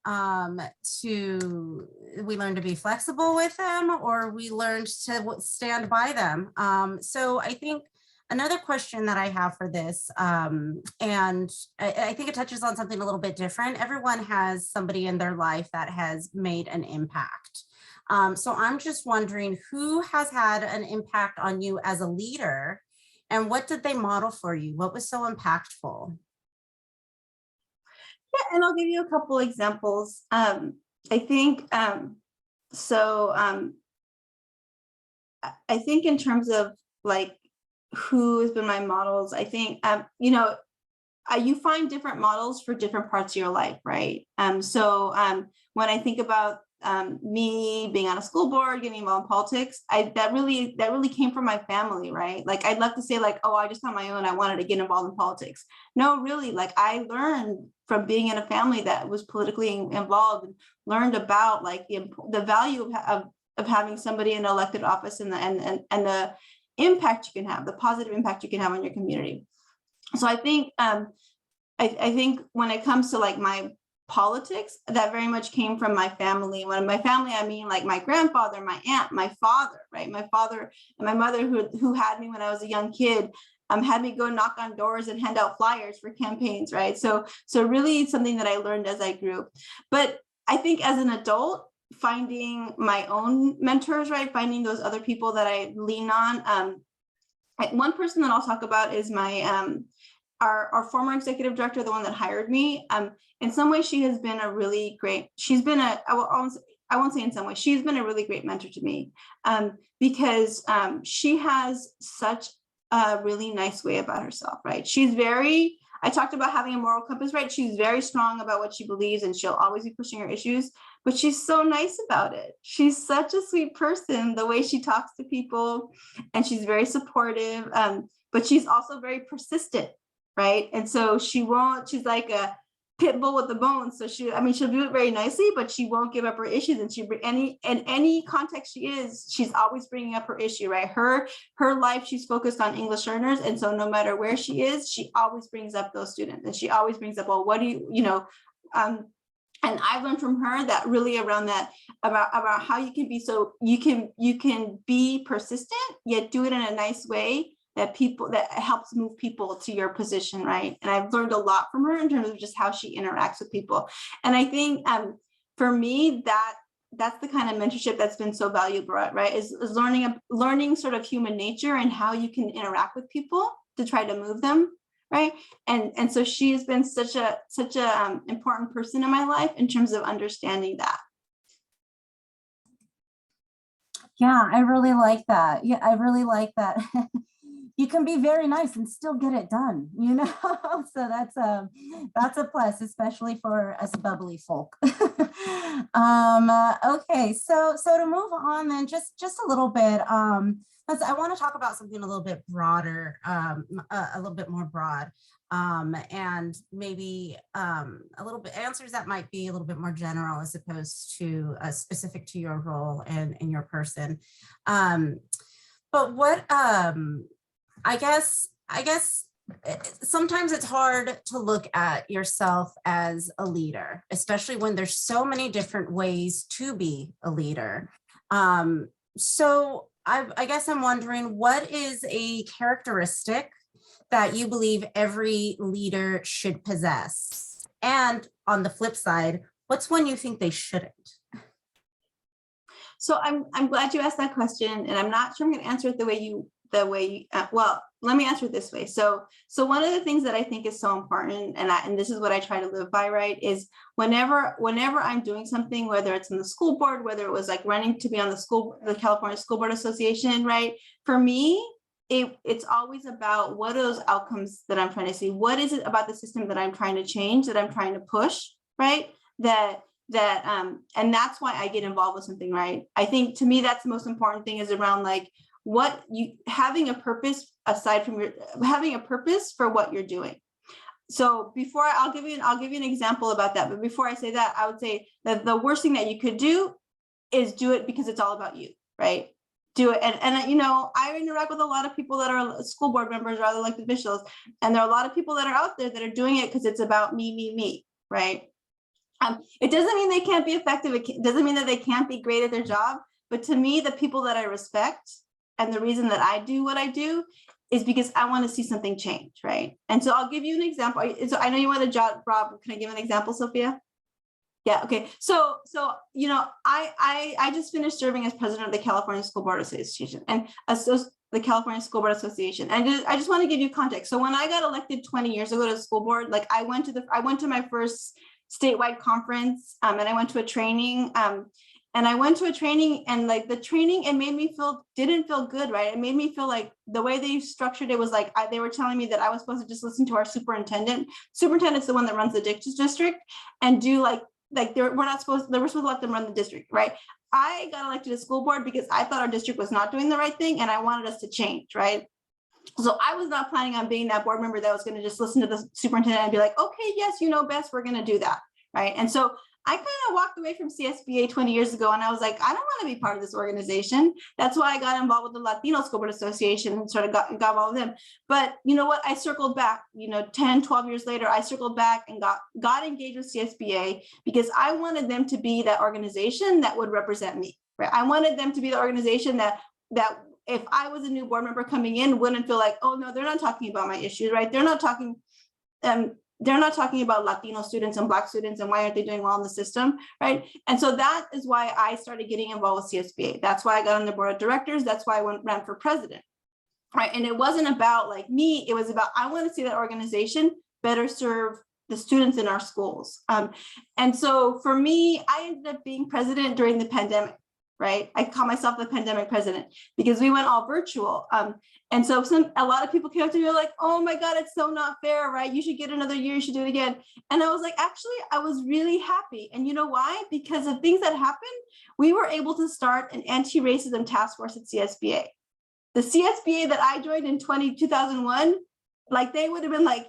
to be flexible with them or we learn to stand by them. So I think another question that I have for this, and I think it touches on something a little bit different. Everyone has somebody in their life that has made an impact. So I'm just wondering, who has had an impact on you as a leader? And what did they model for you? What was so impactful? Yeah, and I'll give you a couple examples. I think I think in terms of like who has been my models, I think you know, you find different models for different parts of your life, right? When I think about me being on a school board, getting involved in politics, that really came from my family, right? Like I'd love to say like, oh, I just on my own, I wanted to get involved in politics. No, really, like I learned from being in a family that was politically involved and learned about like the value of having somebody in elected office and the impact you can have, the positive impact you can have on your community. So I think I think when it comes to like my politics, that very much came from my family. When my family, I mean like my grandfather, my aunt, my father, right? My father and my mother who had me when I was a young kid, had me go knock on doors and hand out flyers for campaigns, right? So really something that I learned as I grew. But I think as an adult, finding my own mentors, right? Finding those other people that I lean on. One person that I'll talk about is my our former executive director, the one that hired me. In some ways, she has been a really great, I won't say in some way, she's been a really great mentor to me because she has such a really nice way about herself, right? I talked about having a moral compass, right? She's very strong about what she believes and she'll always be pushing her issues, but she's so nice about it. She's such a sweet person, the way she talks to people, and she's very supportive, but she's also very persistent, right? And so she's like a pit bull with the bones. So she'll do it very nicely, but she won't give up her issues. And any context she's always bringing up her issue, right? Her life, she's focused on English learners. And so no matter where she is, she always brings up those students. And she always brings up, well, what do you know, and I've learned from her that really around that, about how you can be you can be persistent, yet do it in a nice way that helps move people to your position, right? And I've learned a lot from her in terms of just how she interacts with people. And I think for me, that's the kind of mentorship that's been so valuable, right? Is learning sort of human nature and how you can interact with people to try to move them, right? And so she has been such a important person in my life in terms of understanding that. Yeah, I really like that. Yeah, I really like that. You can be very nice and still get it done, you know? So that's a plus, especially for us bubbly folk. Okay, so to move on then, just a little bit, I want to talk about something a little bit broader, a little bit more broad, and maybe a little bit answers that might be a little bit more general as opposed to specific to your role and your person. But what I guess sometimes it's hard to look at yourself as a leader, especially when there's so many different ways to be a leader. So I guess I'm wondering, what is a characteristic that you believe every leader should possess? And on the flip side, what's one you think they shouldn't? So I'm glad you asked that question, and I'm not sure I'm going to answer it the way you well, let me answer it this way. So one of the things that I think is so important, and this is what I try to live by, right, is whenever I'm doing something, whether it's in the school board, whether it was like running to be on the California School Board Association, right? For me, it's always about what are those outcomes that I'm trying to see. What is it about the system that I'm trying to change, that I'm trying to push, right? And that's why I get involved with something, right? I think to me, that's the most important thing, is around like what you having a purpose aside from having a purpose for what you're doing. So before I'll give you an example about that. But before I say that, I would say that the worst thing that you could do is do it because it's all about you, right? Do it. And you know, I interact with a lot of people that are school board members or other elected officials. And there are a lot of people that are out there that are doing it because it's about me, right? It doesn't mean they can't be effective. It doesn't mean that they can't be great at their job. But to me, the people that I respect and the reason that I do what I do is because I want to see something change, right? And so I'll give you an example. So I know you want to jot, Rob. Can I give an example, Sophia? Yeah, okay. So you know, I just finished serving as president of the California School Board Association and the California School Board Association. And I just want to give you context. So when I got elected 20 years ago to the school board, like I went to my first statewide conference, and I went to a training, and like the training, it made me didn't feel good, right? It made me feel like the way they structured it was like, they were telling me that I was supposed to just listen to our superintendent. Superintendent's the one that runs the district, and do they were supposed to let them run the district, right? I got elected to school board because I thought our district was not doing the right thing, and I wanted us to change, right? So I was not planning on being that board member that was going to just listen to the superintendent and be like, okay, yes, you know best, we're going to do that, right? And so I kind of walked away from CSBA 20 years ago, and I was like, I don't want to be part of this organization. That's why I got involved with the Latino School Board Association and sort of got involved with them. But you know what? I circled back, 10, 12 years later, I circled back and got engaged with CSBA because I wanted them to be that organization that would represent me, right? I wanted them to be the organization that if I was a new board member coming in, wouldn't feel like, oh no, they're not talking about my issues, right? They're not talking about Latino students and Black students and why aren't they doing well in the system, right? And so that is why I started getting involved with CSBA. That's why I got on the board of directors. That's why I ran for president, right? And it wasn't about like me. It was about, I want to see that organization better serve the students in our schools. And so for me, I ended up being president during the pandemic, right? I call myself the pandemic president because we went all virtual. And so a lot of people came up to me like, oh my God, it's so not fair, right? You should get another year, you should do it again. And I was like, actually, I was really happy. And you know why? Because of things that happened, we were able to start an anti-racism task force at CSBA. The CSBA that I joined in 2001, like they would have been like,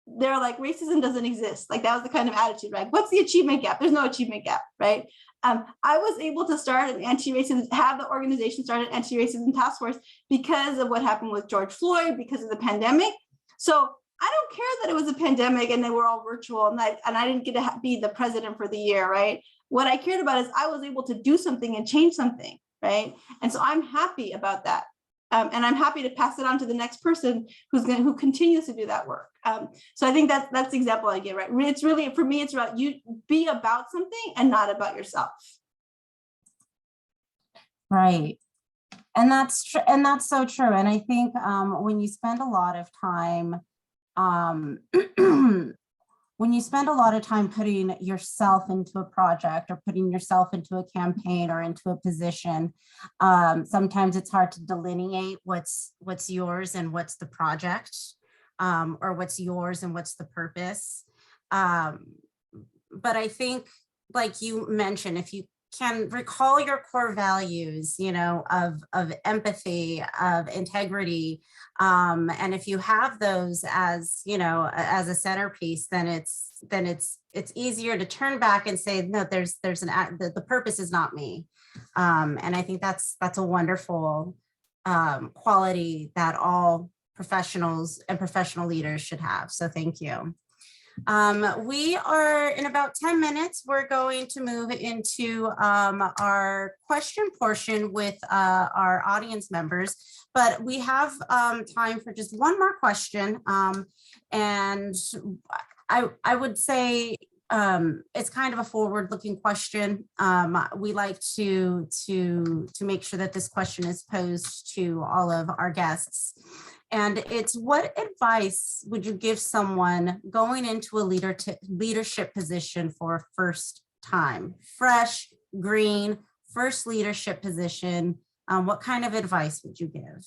they're like, racism doesn't exist. Like that was the kind of attitude, right? What's the achievement gap? There's no achievement gap, right? I was able to start an anti-racism, have the organization start an anti-racism task force because of what happened with George Floyd, because of the pandemic. So I don't care that it was a pandemic and they were all virtual and I didn't get to be the president for the year, right? What I cared about is I was able to do something and change something, right? And so I'm happy about that. And I'm happy to pass it on to the next person who continues to do that work. So I think that's the example I give, right? It's really, for me, it's about you be about something and not about yourself. Right. And that's so true. And I think when you spend a lot of time putting yourself into a project or putting yourself into a campaign or into a position, sometimes it's hard to delineate what's yours and what's the project, or what's yours and what's the purpose. But I think, like you mentioned, if you can recall your core values, of empathy, of integrity, and if you have those as a centerpiece, then it's easier to turn back and say, no, the purpose is not me. And I think that's a wonderful quality that all professionals and professional leaders should have. So thank you. We are in about 10 minutes. We're going to move into our question portion with our audience members, but we have time for just one more question. And I would say it's kind of a forward-looking question. We like to make sure that this question is posed to all of our guests. And it's, what advice would you give someone going into a leadership position for a first time? Fresh, green, first leadership position. What kind of advice would you give?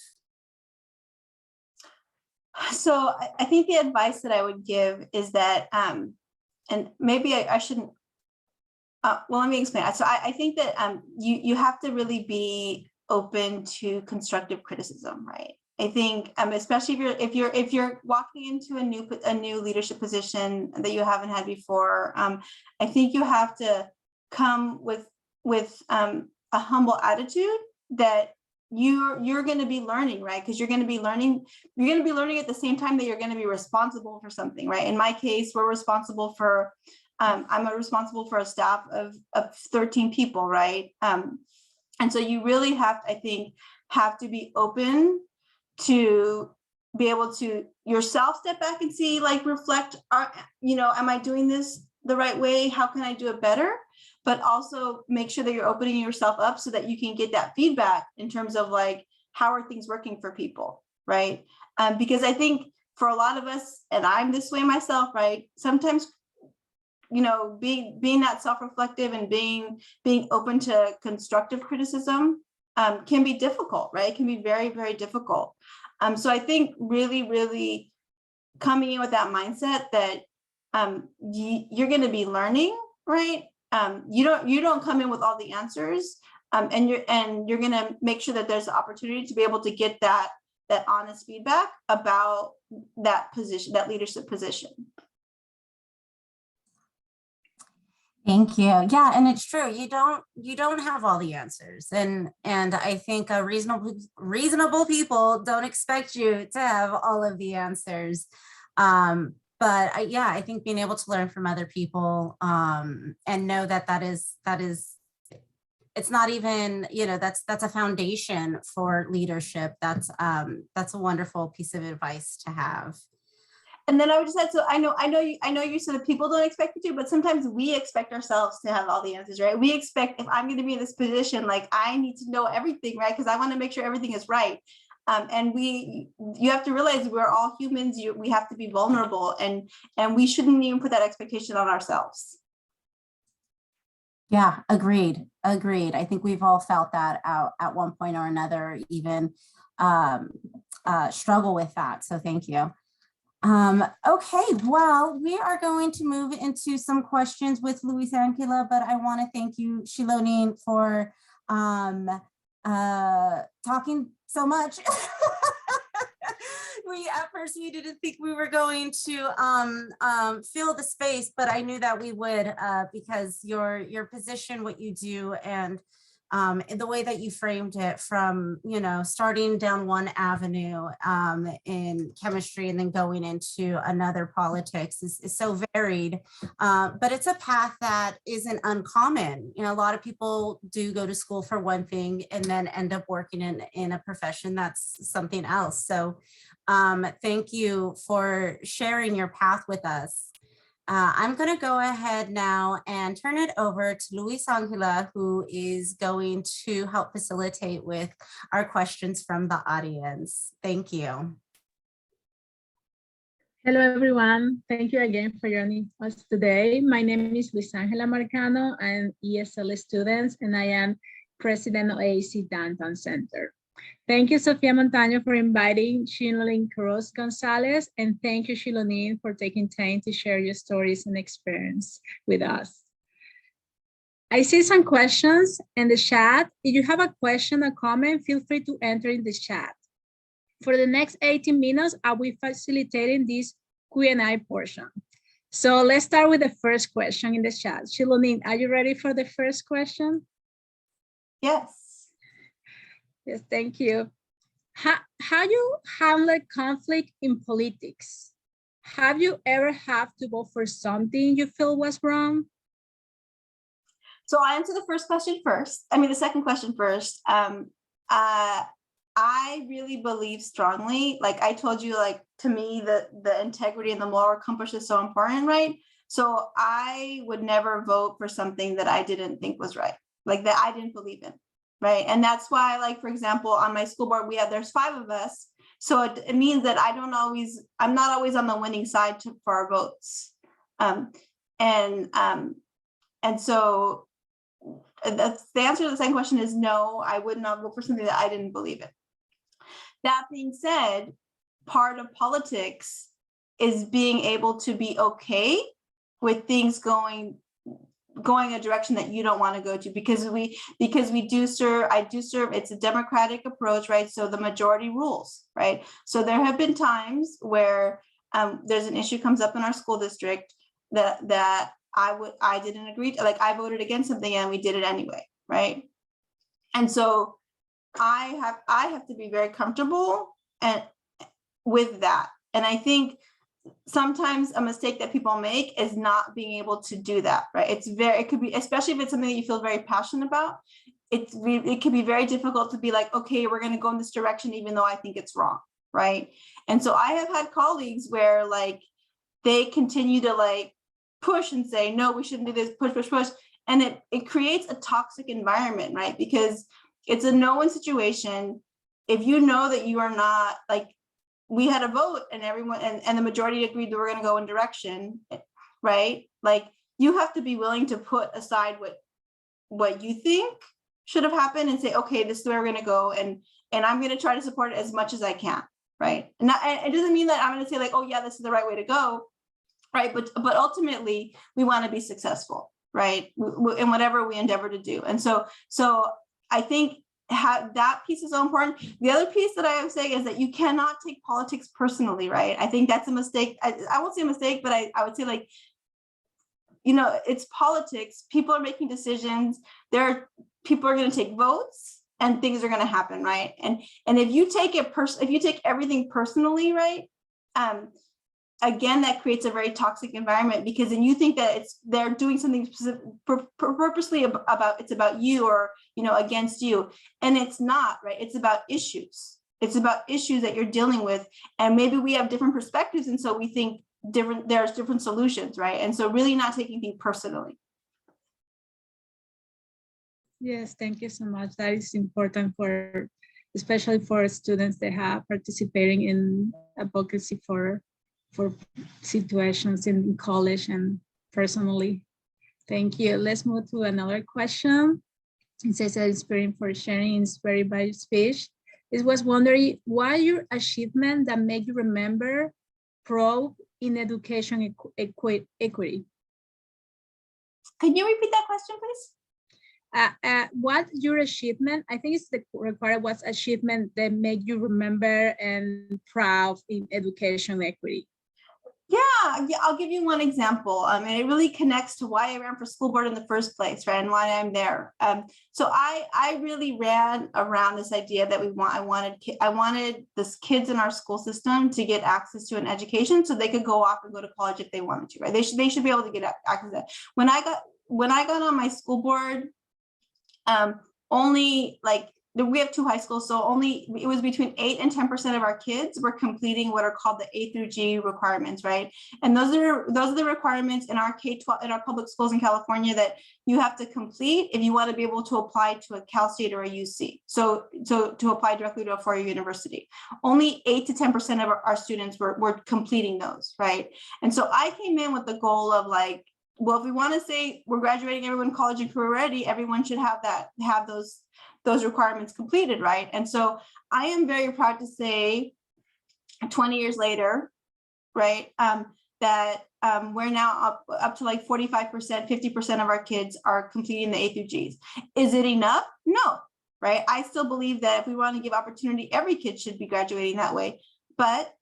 So I think the advice that I would give is that, and maybe I shouldn't, well, let me explain. So I think that you have to really be open to constructive criticism, right? I think, especially if you're walking into a new leadership position that you haven't had before, I think you have to come with a humble attitude that you're going to be learning, right? Because you're going to be learning at the same time that you're going to be responsible for something, right? In my case, we're responsible for, I'm responsible for a staff of 13 people, right? And so you really have to be open to be able to yourself step back and see, like, reflect, am I doing this the right way? How can I do it better? But also make sure that you're opening yourself up so that you can get that feedback in terms of, like, how are things working for people, right? Because I think for a lot of us, and I'm this way myself, right? Sometimes, being that self-reflective and being open to constructive criticism can be difficult, right? It can be very, very difficult. So I think really, really coming in with that mindset that you're going to be learning, right? You don't come in with all the answers, and you're going to make sure that there's an opportunity to be able to get that honest feedback about that position, that leadership position. Thank you. Yeah, and it's true. You don't have all the answers, and I think reasonable people don't expect you to have all of the answers. But I think being able to learn from other people and know that is it's not even, that's a foundation for leadership. That's a wonderful piece of advice to have. And then I would just add, so I know you said that people don't expect you to, but sometimes we expect ourselves to have all the answers, right? We expect, if I'm going to be in this position, like, I need to know everything, right? Because I want to make sure everything is right. And you have to realize we're all humans. We have to be vulnerable, and we shouldn't even put that expectation on ourselves. Yeah, agreed. I think we've all felt that out at one point or another, even struggle with that. So thank you. Okay, well, we are going to move into some questions with Luis Angela, but I want to thank you, Xilonin, for talking so much. At first we didn't think we were going to fill the space, but I knew that we would because your position, what you do, and the way that you framed it, from starting down one avenue in chemistry and then going into another, politics, is so varied, but it's a path that isn't uncommon. A lot of people do go to school for one thing and then end up working in a profession that's something else. So thank you for sharing your path with us. I'm going to go ahead now and turn it over to Luis Angela, who is going to help facilitate with our questions from the audience. Thank you. Hello, everyone. Thank you again for joining us today. My name is Luis Angela Marcano. I'm ESL student, and I am president of AAC Downtown Center. Thank you, Sophia Montano, for inviting Xilonin Cruz Gonzalez, and thank you, Xilonin, for taking time to share your stories and experience with us. I see some questions in the chat. If you have a question or comment, feel free to enter in the chat. For the next 18 minutes, I'll be facilitating this Q&A portion. So let's start with the first question in the chat. Xilonin, are you ready for the first question? Yes. Yes, thank you. How you handle conflict in politics? Have you ever had to vote for something you feel was wrong? So I'll answer the second question first. I really believe strongly, like I told you, like to me, the integrity and the moral compass is so important, right? So I would never vote for something that I didn't think was right, like that I didn't believe in, right? And that's why, like, for example, on my school board, there's 5 of us. So it means that I'm not always on the winning side for our votes. And so that's the answer to the second question is no, I would not vote for something that I didn't believe in. That being said, part of politics is being able to be okay with things going a direction that you don't want to go to, because I do serve, it's a democratic approach, right? So the majority rules, right? So there have been times where there's an issue comes up in our school district that I didn't agree to, like I voted against something and we did it anyway, right? And so I have to be very comfortable with that. And I think sometimes a mistake that people make is not being able to do that, right? It could be, especially if it's something that you feel very passionate about, it can be very difficult to be like, okay, we're going to go in this direction, even though I think it's wrong, right? And so I have had colleagues where like, they continue to like push and say, no, we shouldn't do this, push. And it creates a toxic environment, right? Because it's a no-win situation. If you know that you are not, like, we had a vote and everyone and the majority agreed that we're going to go in direction, right? Like you have to be willing to put aside what you think should have happened and say, okay, this is where we're going to go, and I'm going to try to support it as much as I can, right? And it doesn't mean that I'm going to say like, oh yeah, this is the right way to go, right? But ultimately we want to be successful, right? In whatever we endeavor to do. And so I think that piece is so important. The other piece that I would say is that you cannot take politics personally, right? I think that's a mistake. I won't say a mistake, but I would say, like, you know, it's politics. People are making decisions. People are going to take votes and things are going to happen, right? And if you take if you take everything personally, right? Again, that creates a very toxic environment, because then you think that they're doing something specific, purposely it's about you, or, you know, against you. And it's not, right? It's about issues. It's about issues that you're dealing with. And maybe we have different perspectives. And so we think there's different solutions, right? And so really not taking things personally. Yes, thank you so much. That is important especially for students that have participating in advocacy for situations in college and personally. Thank you. Let's move to another question. It says that inspiring for sharing, inspired by your speech. It was wondering why your achievement that make you remember proud in education equity. Can you repeat that question, please? What your achievement, I think it's the required, what's achievement that make you remember and proud in education equity? Yeah, I'll give you one example. And it really connects to why I ran for school board in the first place, right? And why I'm there. So I really ran around this idea that I wanted this kids in our school system to get access to an education so they could go off and go to college if they wanted to, right? They should be able to get access to that. When I got on my school board, only like we have 2 high schools, so it was between 8 and 10% of our kids were completing what are called the A through G requirements, right? And those are the requirements in our K-12 in our public schools in California that you have to complete if you want to be able to apply to a Cal State or a UC. So to apply directly to a 4-year university, only 8 to 10% of our students were completing those, right? And so I came in with the goal of like, well, if we want to say we're graduating everyone college and career ready, everyone should have those requirements completed, right? And so I am very proud to say 20 years later, right, that we're now up to like 45%, 50% of our kids are completing the A through Gs. Is it enough? No, right? I still believe that if we want to give opportunity, every kid should be graduating that way. But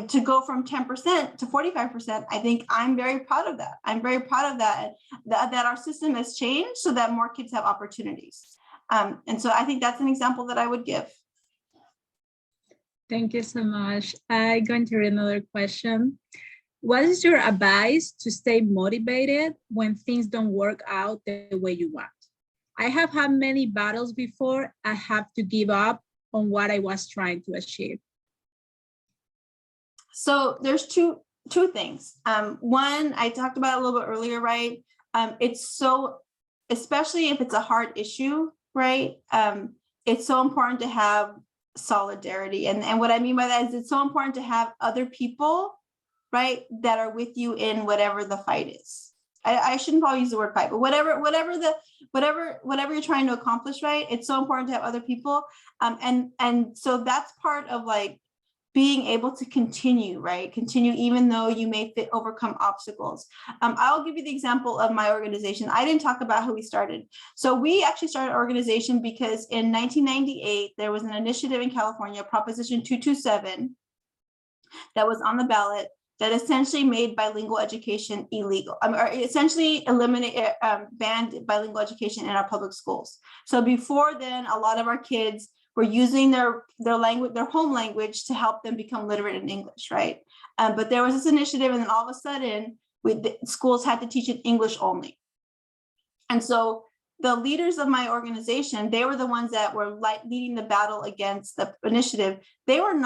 to go from 10% to 45%, I think I'm very proud of that. I'm very proud of that our system has changed so that more kids have opportunities. And so I think that's an example that I would give. Thank you so much. I'm going to read another question. What is your advice to stay motivated when things don't work out the way you want? I have had many battles before. I have to give up on what I was trying to achieve? So there's two things. One, I talked about a little bit earlier, right? It's so, especially if it's a hard issue, right? It's so important to have solidarity. And what I mean by that is it's so important to have other people, right, that are with you in whatever the fight is. I shouldn't probably use the word fight, but whatever you're trying to accomplish, right? It's so important to have other people. And so that's part of like being able to continue, right? Continue even though you may overcome obstacles. I'll give you the example of my organization. I didn't talk about how we started. So we actually started our organization because in 1998, there was an initiative in California, Proposition 227, that was on the ballot that essentially made bilingual education illegal, or essentially banned bilingual education in our public schools. So before then, a lot of our kids were using their language, their home language, to help them become literate in English, right? But there was this initiative, and then all of a sudden, the schools had to teach in English only. And so the leaders of my organization, they were the ones that were leading the battle against the initiative. They had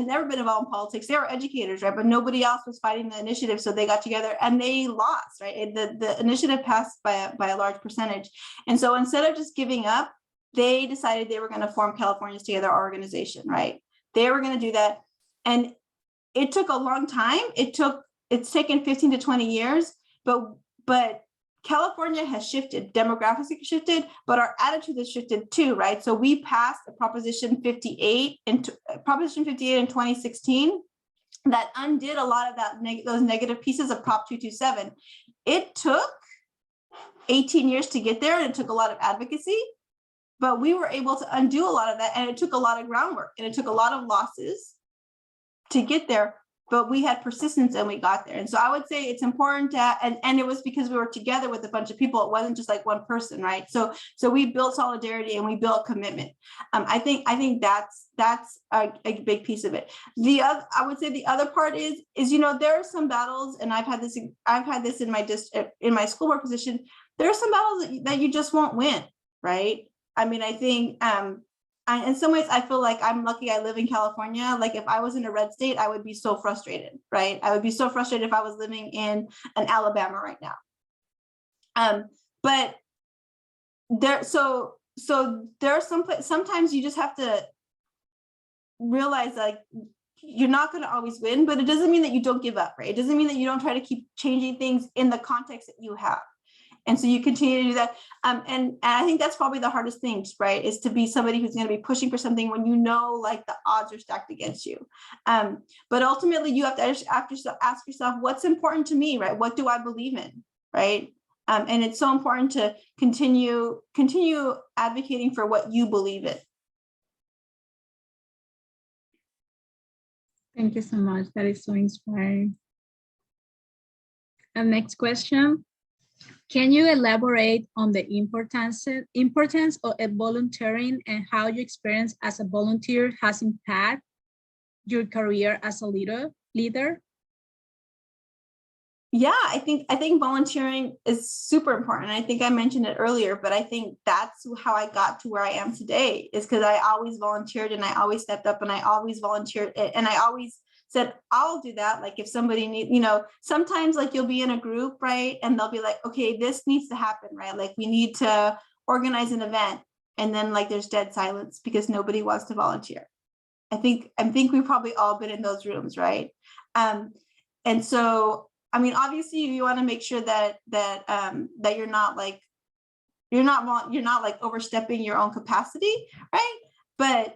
never been involved in politics. They were educators, right? But nobody else was fighting the initiative. So they got together and they lost, right? The initiative passed by a large percentage. And so instead of just giving up, they decided they were going to form Californians Together organization, right? They were going to do that. And it took a long time. It's taken 15 to 20 years, but California has shifted, demographics have shifted, but our attitude has shifted too, right? So we passed a Proposition 58 in 2016 that undid a lot of those negative pieces of Prop 227. It took 18 years to get there, and it took a lot of advocacy, but we were able to undo a lot of that, and it took a lot of groundwork, and it took a lot of losses to get there. But we had persistence and we got there. And so I would say it's important to, and it was because we were together with a bunch of people. It wasn't just like one person, right? So we built solidarity and we built commitment. I think that's a big piece of it. I would say the other part is there are some battles, and I've had this in my school board position. There are some battles that you just won't win, right? I mean, I think in some ways, I feel like I'm lucky I live in California. Like if I was in a red state, I would be so frustrated, right? I would be so frustrated if I was living in an Alabama right now. But there, so there are sometimes you just have to realize like you're not going to always win, but it doesn't mean that you don't give up, right? It doesn't mean that you don't try to keep changing things in the context that you have. And so you continue to do that. And I think that's probably the hardest thing, right? Is to be somebody who's going to be pushing for something when you know like the odds are stacked against you. But ultimately you have to ask yourself, what's important to me, right? What do I believe in, right? And it's so important to continue advocating for what you believe in. Thank you so much. That is so inspiring. And next question. Can you elaborate on the importance of volunteering and how your experience as a volunteer has impacted your career as a leader? Yeah, I think volunteering is super important. I think I mentioned it earlier, but I think that's how I got to where I am today, is because I always volunteered and I always stepped up and I always volunteered and I always said, I'll do that. Like if somebody needs, sometimes like you'll be in a group, right? And they'll be like, okay, this needs to happen, right? Like we need to organize an event. And then like there's dead silence because nobody wants to volunteer. I think we've probably all been in those rooms, right? And so, I mean, obviously you want to make sure that you're not like overstepping your own capacity, right? But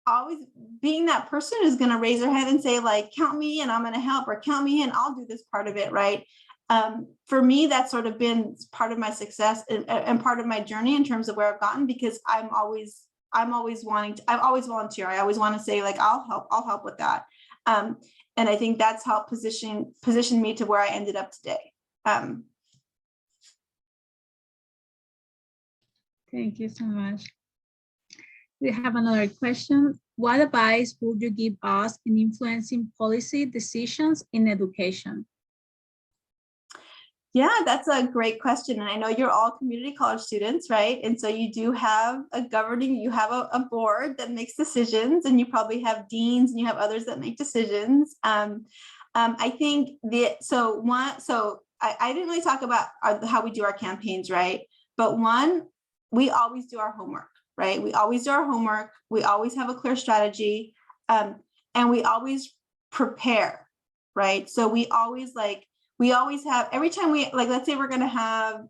always being that person who's going to raise their hand and say like, count me in, I'm going to help, or count me in, I'll do this part of it, right? For me, that's sort of been part of my success and part of my journey in terms of where I've gotten, because I'm always volunteer. I always want to say like, I'll help with that. And I think that's helped position me to where I ended up today. Thank you so much. We have another question. What advice would you give us in influencing policy decisions in education? Yeah, that's a great question. And I know you're all community college students, right? And so you do have you have a board that makes decisions, and you probably have deans and you have others that make decisions. I think I didn't really talk about how we do our campaigns, right? But one, we always do our homework, right? We always do our homework. We always have a clear strategy, and we always prepare, right? So we always have, every time let's say we're going to have,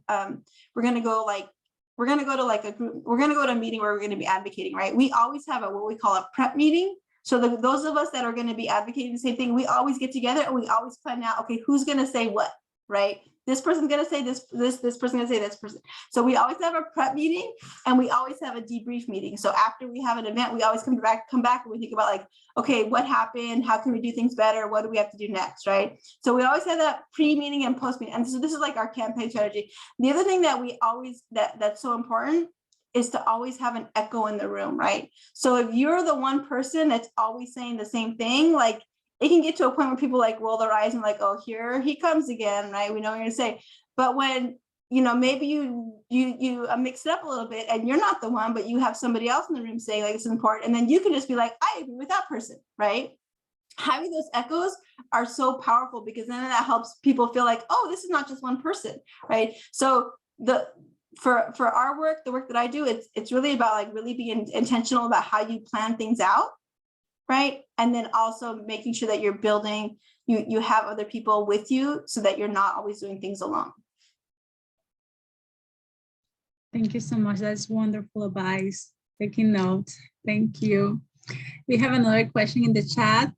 we're going to go to like a group, we're going to go to a meeting where we're going to be advocating, right? We always have what we call a prep meeting. So those of us that are going to be advocating the same thing, we always get together and we always plan out, okay, who's going to say what, right? This person's going to say this person's going to say this person. So we always have a prep meeting and we always have a debrief meeting. So after we have an event, we always come back and we think about like, okay, what happened? How can we do things better? What do we have to do next, right? So we always have that pre-meeting and post-meeting. And so this is like our campaign strategy. The other thing that we always, that's so important is to always have an echo in the room, right? So if you're the one person that's always saying the same thing, like it can get to a point where people like roll their eyes and like, oh, here he comes again, right? We know what you're gonna say. But when, maybe you mix it up a little bit and you're not the one, but you have somebody else in the room saying like, it's important. And then you can just be like, I agree with that person, right? Having those echoes are so powerful because then that helps people feel like, oh, this is not just one person, right? So for our work, the work that I do, it's really about like really being intentional about how you plan things out, right? And then also making sure that you're building, you have other people with you so that you're not always doing things alone. Thank you so much. That's wonderful advice. Taking notes. Thank you. We have another question in the chat.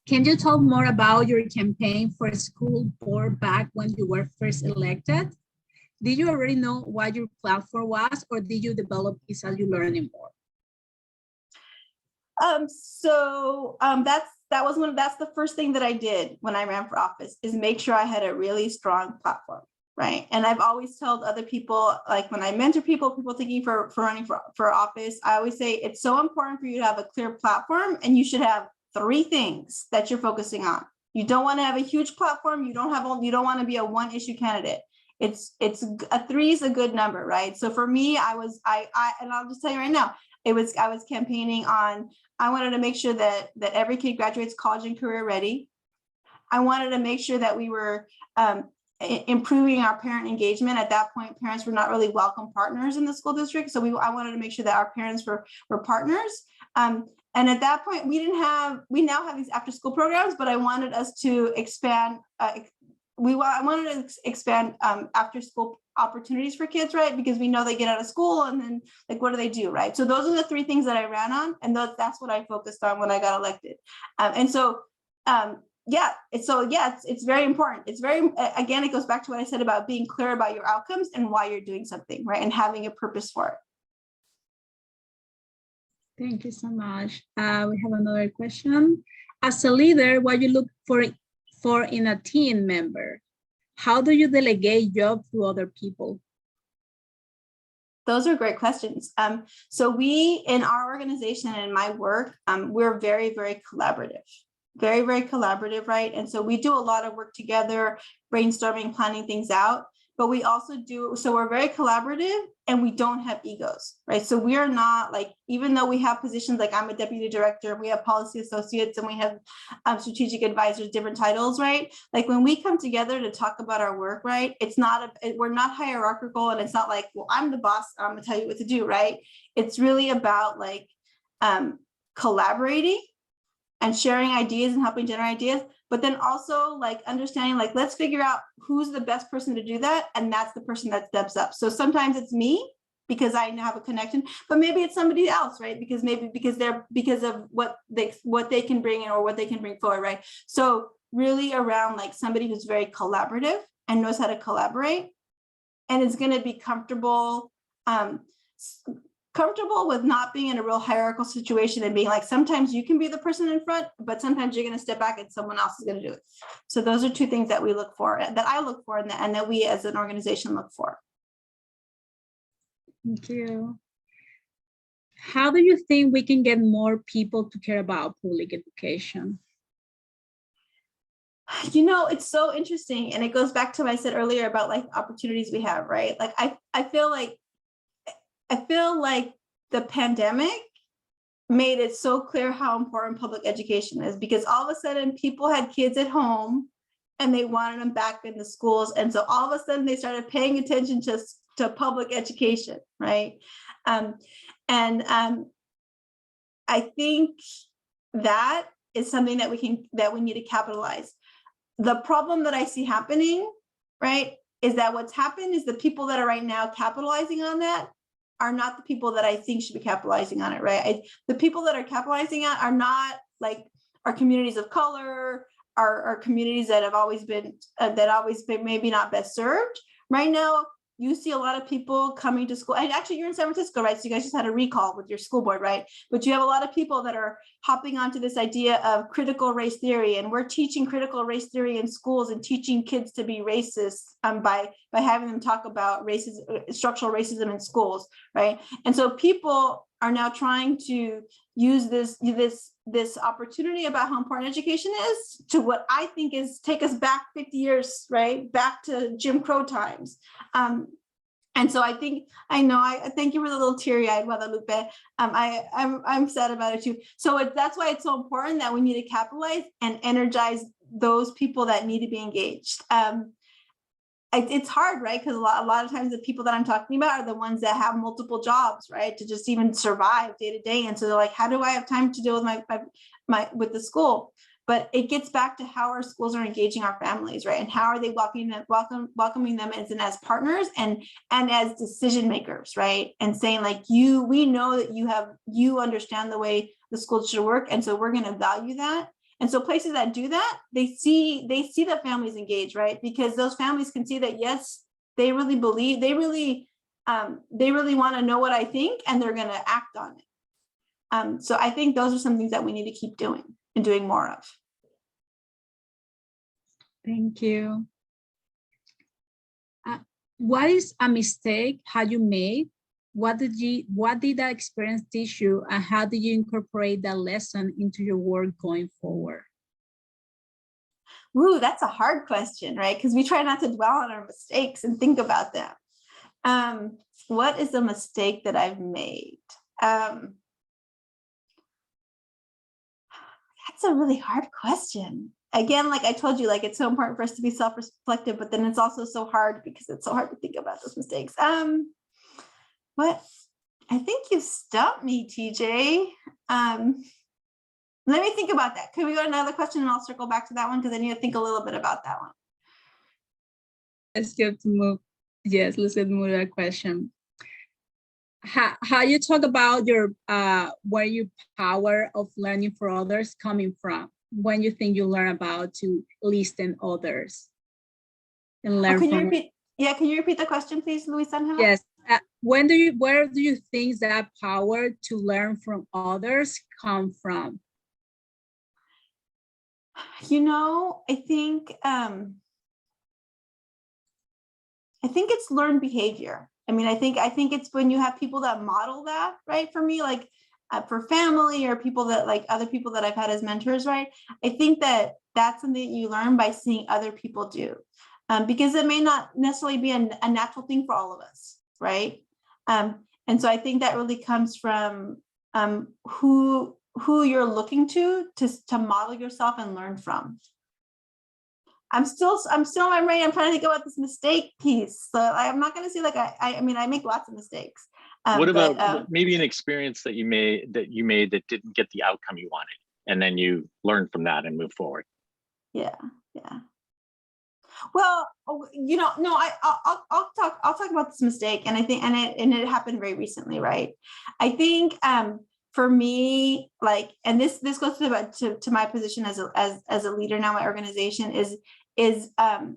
Can you talk more about your campaign for a school board back when you were first elected? Did you already know what your platform was, or did you develop it as you learning more? That's the first thing that I did when I ran for office, is make sure I had a really strong platform, right? And I've always told other people, like when I mentor people thinking for running for office, I always say it's so important for you to have a clear platform, and you should have 3 things that you're focusing on. You don't want to have a huge platform. You don't want to be a one issue candidate. It's a 3 is a good number, right? So for me, and I'll just tell you right now, I was campaigning on, I wanted to make sure that every kid graduates college and career ready. I wanted to make sure that we were improving our parent engagement. At that point, parents were not really welcome partners in the school district. So I wanted to make sure that our parents were partners. And at that point, we now have these after school programs, but I wanted us to expand, I wanted to expand after school opportunities for kids, right? Because we know they get out of school and then like, what do they do, right? So those are the 3 things that I ran on, and that's what I focused on when I got elected. It's very important. It's very, again, it goes back to what I said about being clear about your outcomes and why you're doing something, right? And having a purpose for it. Thank you so much. We have another question. As a leader, what you look for in a team member? How do you delegate jobs to other people? Those are great questions. So we, in our organization and my work, we're very, very collaborative. Very, very collaborative, right? And so we do a lot of work together, brainstorming, planning things out, but we also we're very collaborative and we don't have egos, right? So we are not like, even though we have positions, like I'm a deputy director, we have policy associates, and we have strategic advisors, different titles, right? Like when we come together to talk about our work, right? We're not hierarchical, and it's not like, well, I'm the boss, I'm gonna tell you what to do, right? It's really about like collaborating and sharing ideas and helping generate ideas, but then also like understanding, like, let's figure out who's the best person to do that. And that's the person that steps up. So sometimes it's me because I have a connection, but maybe it's somebody else, right? Because of what they can bring in or what they can bring forward, right? So really around like somebody who's very collaborative and knows how to collaborate and is going to be comfortable with not being in a real hierarchical situation and being like, sometimes you can be the person in front, but sometimes you're going to step back and someone else is going to do it. So those are 2 things that we look for, that I look for, and that we as an organization look for. Thank you. How do you think we can get more people to care about public education? You know, it's so interesting. And it goes back to what I said earlier about like opportunities we have, right? Like I feel like the pandemic made it so clear how important public education is, because all of a sudden people had kids at home and they wanted them back in the schools. And so all of a sudden they started paying attention to public education, right? I think that is something that we need to capitalize. The problem that I see happening, right, is that what's happened is the people that are right now capitalizing on that are not the people that I think should be capitalizing on it, right? The people that are capitalizing on are not like our communities of color, our communities that have always been maybe not best served. Right now, you see a lot of people coming to school, and actually you're in San Francisco, right? So you guys just had a recall with your school board, right? But you have a lot of people that are hopping onto this idea of critical race theory, and we're teaching critical race theory in schools and teaching kids to be racist by having them talk about structural racism in schools, right? And so people are now trying to use this opportunity about how important education is to what I think is take us back 50 years, right? Back to Jim Crow times. And so I thank you for the little teary-eyed Guadalupe. I'm sad about it too. So that's why it's so important that we need to capitalize and energize those people that need to be engaged. It's hard, right? Because a lot of times the people that I'm talking about are the ones that have multiple jobs, right? To just even survive day to day. And so they're like, how do I have time to deal with with the school? But it gets back to how our schools are engaging our families, right? And how are they welcoming them as partners and as decision makers, right? And saying like, we know that you understand the way the school should work. And so we're going to value that. And so places that do that, they see the families engaged, right? Because those families can see that, yes, they really believe, they really want to know what I think, and they're going to act on it. So I think those are some things that we need to keep doing and doing more of. Thank you. What is a mistake have you made? What did that experience teach you, and how did you incorporate that lesson into your work going forward? Ooh, that's a hard question, right? Because we try not to dwell on our mistakes and think about them. What is a mistake that I've made? That's a really hard question. Again, like I told you, like it's so important for us to be self-reflective, but then it's also so hard because it's so hard to think about those mistakes. What? I think you stumped me, TJ. Let me think about that. Can we go to another question and I'll circle back to that one, because I need to think a little bit about that one. Let's get to move. Yes, let's get to move to that question. How you talk about your where your power of learning for others coming from? When you think you learn about to listen others and learn Can from. you repeat? Yeah, can you repeat the question, please, Luisa? Yes. Where do you think that power to learn from others come from? You know, I think it's learned behavior. I mean, I think it's when you have people that model that, right? For me, like for family or people that like other people that I've had as mentors, right? I think that's something that you learn by seeing other people do, because it may not necessarily be a natural thing for all of us, right? And so I think that really comes from who you're looking to model yourself and learn from. I'm still in my brain. I'm trying to think about this mistake piece. So I'm not going to say like I mean I make lots of mistakes. What about maybe an experience that you made that didn't get the outcome you wanted, and then you learned from that and move forward? Yeah. Well, you know, no, I'll talk about this mistake, and I think, and it happened very recently, right? I think for me, like, and this goes to my position as a leader now, my organization is I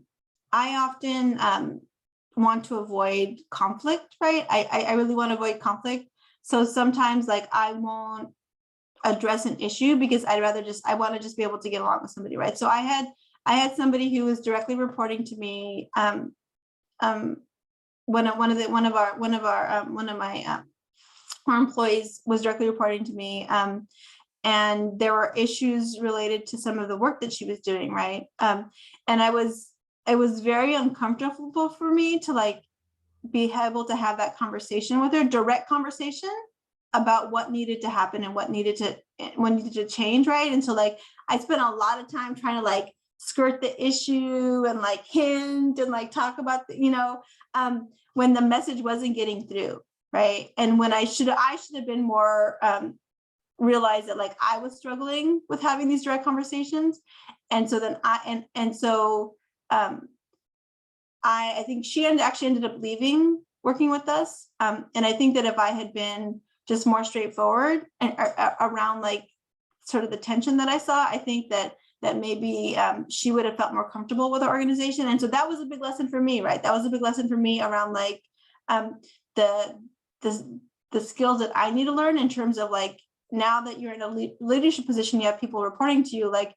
often want to avoid conflict, right? I really want to avoid conflict. So sometimes like I won't address an issue because I want to just be able to get along with somebody, right? So I had somebody who was directly reporting to me. One of my employees was directly reporting to me, and there were issues related to some of the work that she was doing, right? And it was very uncomfortable for me to like be able to have that conversation with her, direct conversation about what needed to happen and what needed to change, right? And so like I spent a lot of time trying to like skirt the issue and like hint and like talk about the, when the message wasn't getting through, right? And when I should have been more realize that like I was struggling with having these direct conversations. And so then I think she actually ended up leaving working with us. And I think that if I had been just more straightforward and around like sort of the tension that I saw, I think that maybe she would have felt more comfortable with our organization. And so that was a big lesson for me, right? That was a big lesson for me around like the skills that I need to learn in terms of like, now that you're in a leadership position, you have people reporting to you, like,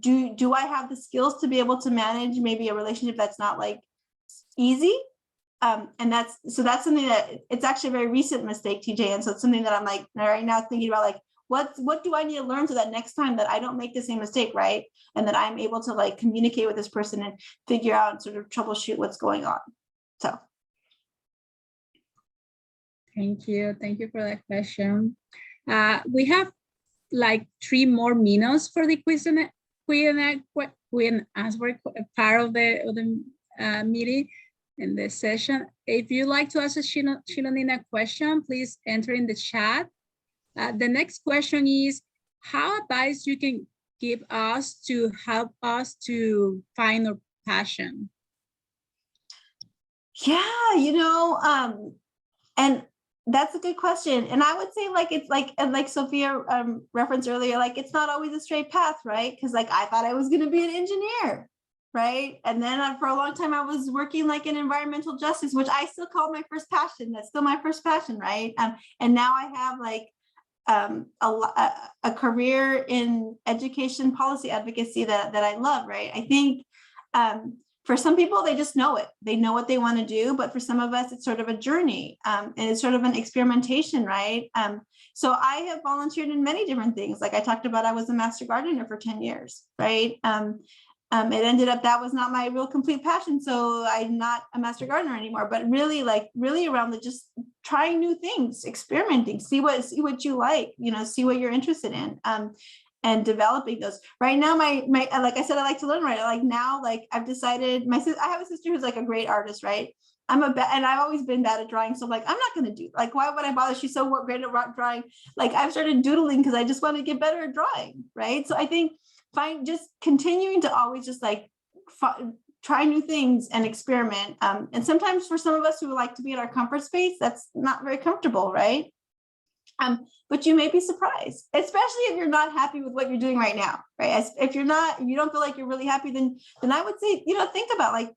do I have the skills to be able to manage maybe a relationship that's not like easy? And that's something that it's actually a very recent mistake, TJ. And so it's something that I'm like right now thinking about, like, what do I need to learn so that next time that I don't make the same mistake, right? And that I'm able to like communicate with this person and figure out and sort of troubleshoot what's going on. So. Thank you for that question. We have like 3 more minutes for the question and answer part of the meeting in this session. If you'd like to ask a Xilonin a question, please enter in the chat. The next question is, how advice you can give us to help us to find our passion? Yeah, and that's a good question. And I would say like, it's like, and like Sophia referenced earlier, like, it's not always a straight path, right? Because like, I thought I was going to be an engineer, right? And then for a long time, I was working like in environmental justice, which I still call my first passion. That's still my first passion, right? And now I have like a career in education policy advocacy that I love, right? I think for some people, they just know it. They know what they want to do. But for some of us, it's sort of a journey and it's sort of an experimentation, right? So I have volunteered in many different things. Like I talked about, I was a master gardener for 10 years, right? It ended up, that was not my real complete passion. So I'm not a master gardener anymore, but really around the just trying new things, experimenting, see what you like, see what you're interested in. And developing those. Right now, my like I said, I like to learn, right? Like now, like I've decided, I have a sister who's like a great artist, right? And I've always been bad at drawing. So like, I'm not going to do, like, why would I bother? She's so great at drawing. Like I've started doodling because I just want to get better at drawing, right? So I think just continuing to always just like try new things and experiment. And sometimes for some of us who like to be in our comfort space, that's not very comfortable, right? But you may be surprised, especially if you're not happy with what you're doing right now, right? If you don't feel like you're really happy, then I would say, think about like,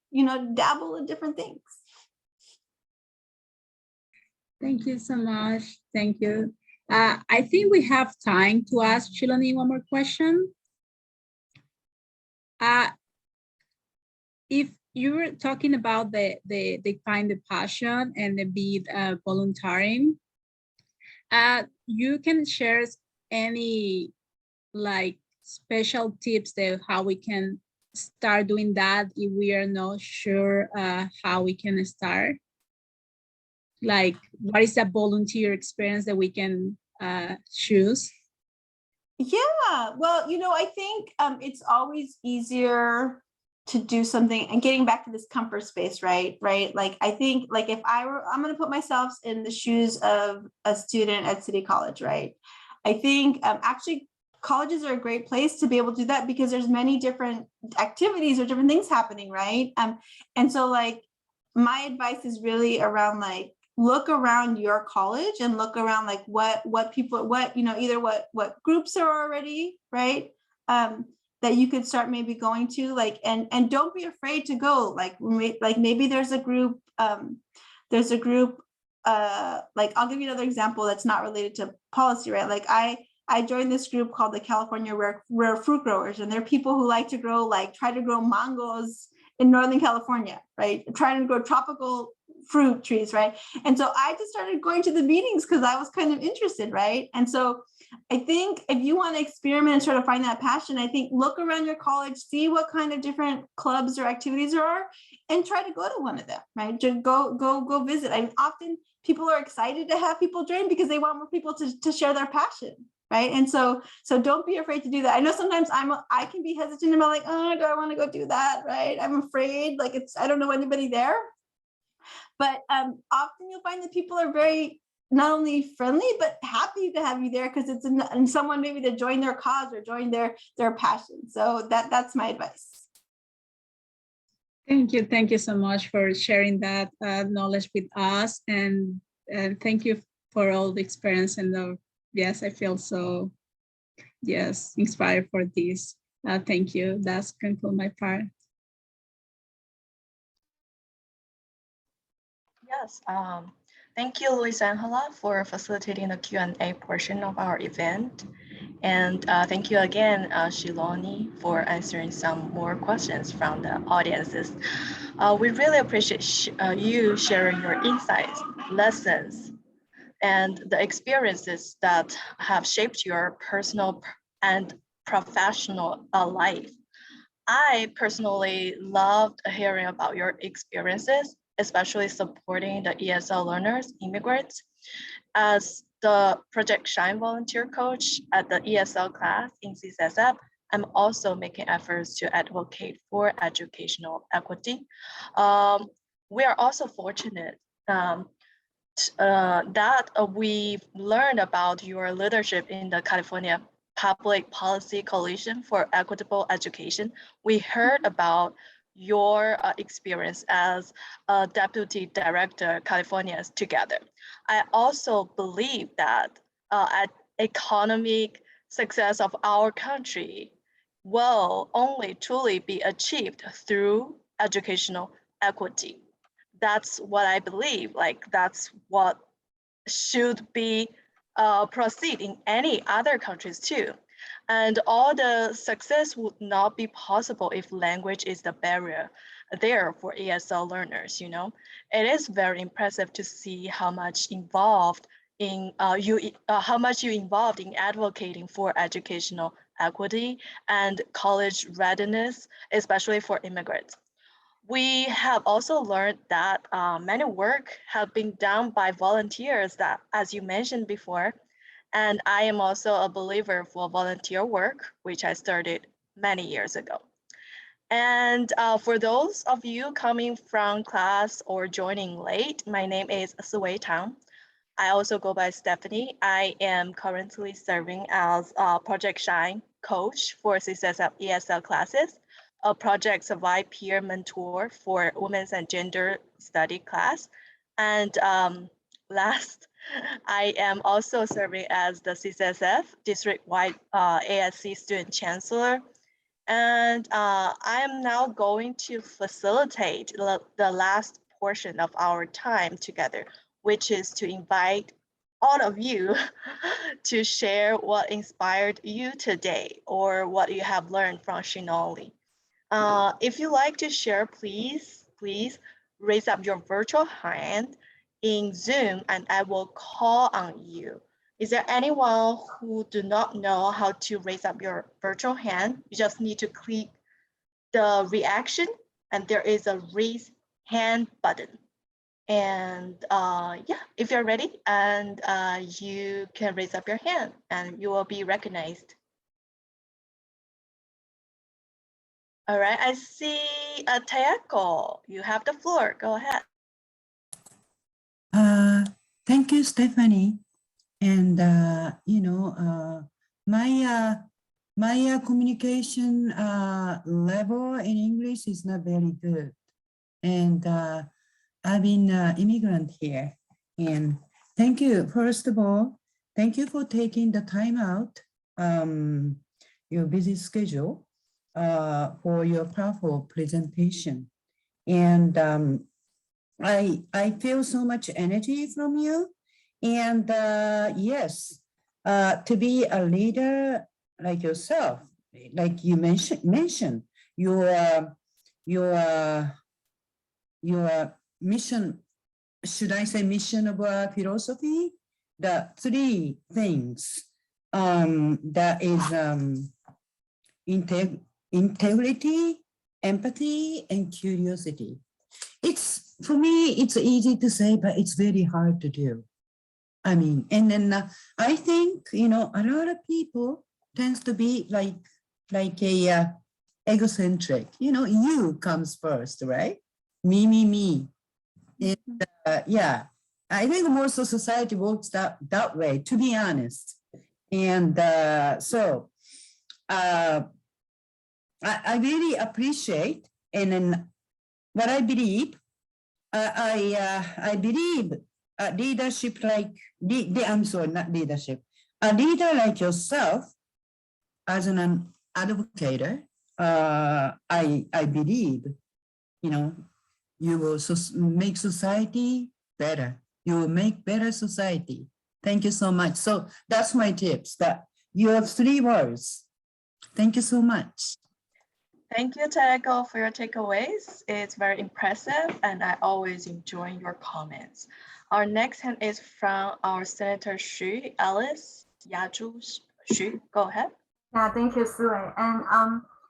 dabble in different things. Thank you so much. Thank you. I think we have time to ask Xilonin one more question. If you were talking about the find the passion and the be volunteering, you can share any like special tips that how we can start doing that if we are not sure how we can start. Like, what is a volunteer experience that we can choose? Yeah, well, I think it's always easier to do something, and getting back to this comfort space, right? Like, I think like if I'm going to put myself in the shoes of a student at City College, right? I think actually colleges are a great place to be able to do that because there's many different activities or different things happening, right? And so like my advice is really around like, look around your college and look around like what people, either what groups are already, right? That you could start maybe going to, like, and don't be afraid to go, like maybe there's a group, like, I'll give you another example that's not related to policy, right? Like I joined this group called the California Rare Fruit Growers, and they're people who like to grow, try to grow mangoes in Northern California, right? Trying to grow tropical fruit trees, right? And so I just started going to the meetings because I was kind of interested, right? And so I think if you want to experiment and try to find that passion, I think look around your college, see what kind of different clubs or activities there are, and try to go to one of them, right? Just go visit. And often people are excited to have people join because they want more people to share their passion, right? And so don't be afraid to do that. I know sometimes I can be hesitant about like, oh, do I want to go do that, right? I'm afraid, like I don't know anybody there. But often you'll find that people are very not only friendly, but happy to have you there because it's in someone maybe to join their cause or join their passion. So that's my advice. Thank you so much for sharing that knowledge with us, and thank you for all the experience and yes, I feel so inspired for this. Thank you. That's conclude my part. Yes, thank you, Luis Angela, for facilitating the Q&A portion of our event. And thank you again, Xilonin, for answering some more questions from the audiences. We really appreciate you sharing your insights, lessons, and the experiences that have shaped your personal and professional life. I personally loved hearing about your experiences, especially supporting the ESL learners, immigrants. As the Project Shine volunteer coach at the ESL class in CSSF, I'm also making efforts to advocate for educational equity. We are also fortunate that we've learned about your leadership in the California Public Policy Coalition for Equitable Education. We heard about your experience as a Deputy Director, Californians Together. I also believe that economic success of our country will only truly be achieved through educational equity. That's what I believe, like that's what should be proceed in any other countries too. And all the success would not be possible if language is the barrier there for ESL learners, you know. It is very impressive to see how much involved in how much you involved in advocating for educational equity and college readiness, especially for immigrants. We have also learned that many work have been done by volunteers that, as you mentioned before, and I am also a believer for volunteer work, which I started many years ago. And for those of you coming from class or joining late, my name is Suwei Tang. I also go by Stephanie. I am currently serving as a Project Shine coach for CSSF ESL classes, a Project Survive peer mentor for women's and gender study class. And last, I am also serving as the CSSF district-wide ASC student chancellor. And I am now going to facilitate the last portion of our time together, which is to invite all of you to share what inspired you today or what you have learned from Xilonin. If you like to share, please raise up your virtual hand in Zoom and I will call on you. Is there anyone who do not know how to raise up your virtual hand? You just need to click the reaction and there is a raise hand button. And yeah, if you're ready and you can raise up your hand and you will be recognized. All right, I see Tayako, you have the floor, go ahead. Thank you, Stephanie. And you know, my communication level in English is not very good, and I've been an immigrant here. And thank you, first of all, thank you for taking the time out, your busy schedule, for your powerful presentation. And I feel so much energy from you. And yes, to be a leader like yourself, like you mentioned, your mission, should I say mission of philosophy? The three things that is integrity, empathy, and curiosity. It's, for me, it's easy to say, but it's very hard to do. I mean, and then I think, a lot of people tends to be like a egocentric, you comes first, right? Me. And yeah, I think most of society works that way, to be honest. And so I really appreciate, and then what I believe, I believe leadership like, I'm sorry, not leadership, a leader like yourself as an advocate, I believe, you will make society better. You will make better society. Thank you so much. So that's my tips, that you have 3 words. Thank you so much. Thank you, Taeko, for your takeaways. It's very impressive, and I always enjoy your comments. Our next hand is from our Senator Xu, Alice Yaju Xu. Go ahead. Yeah, thank you, Sue. And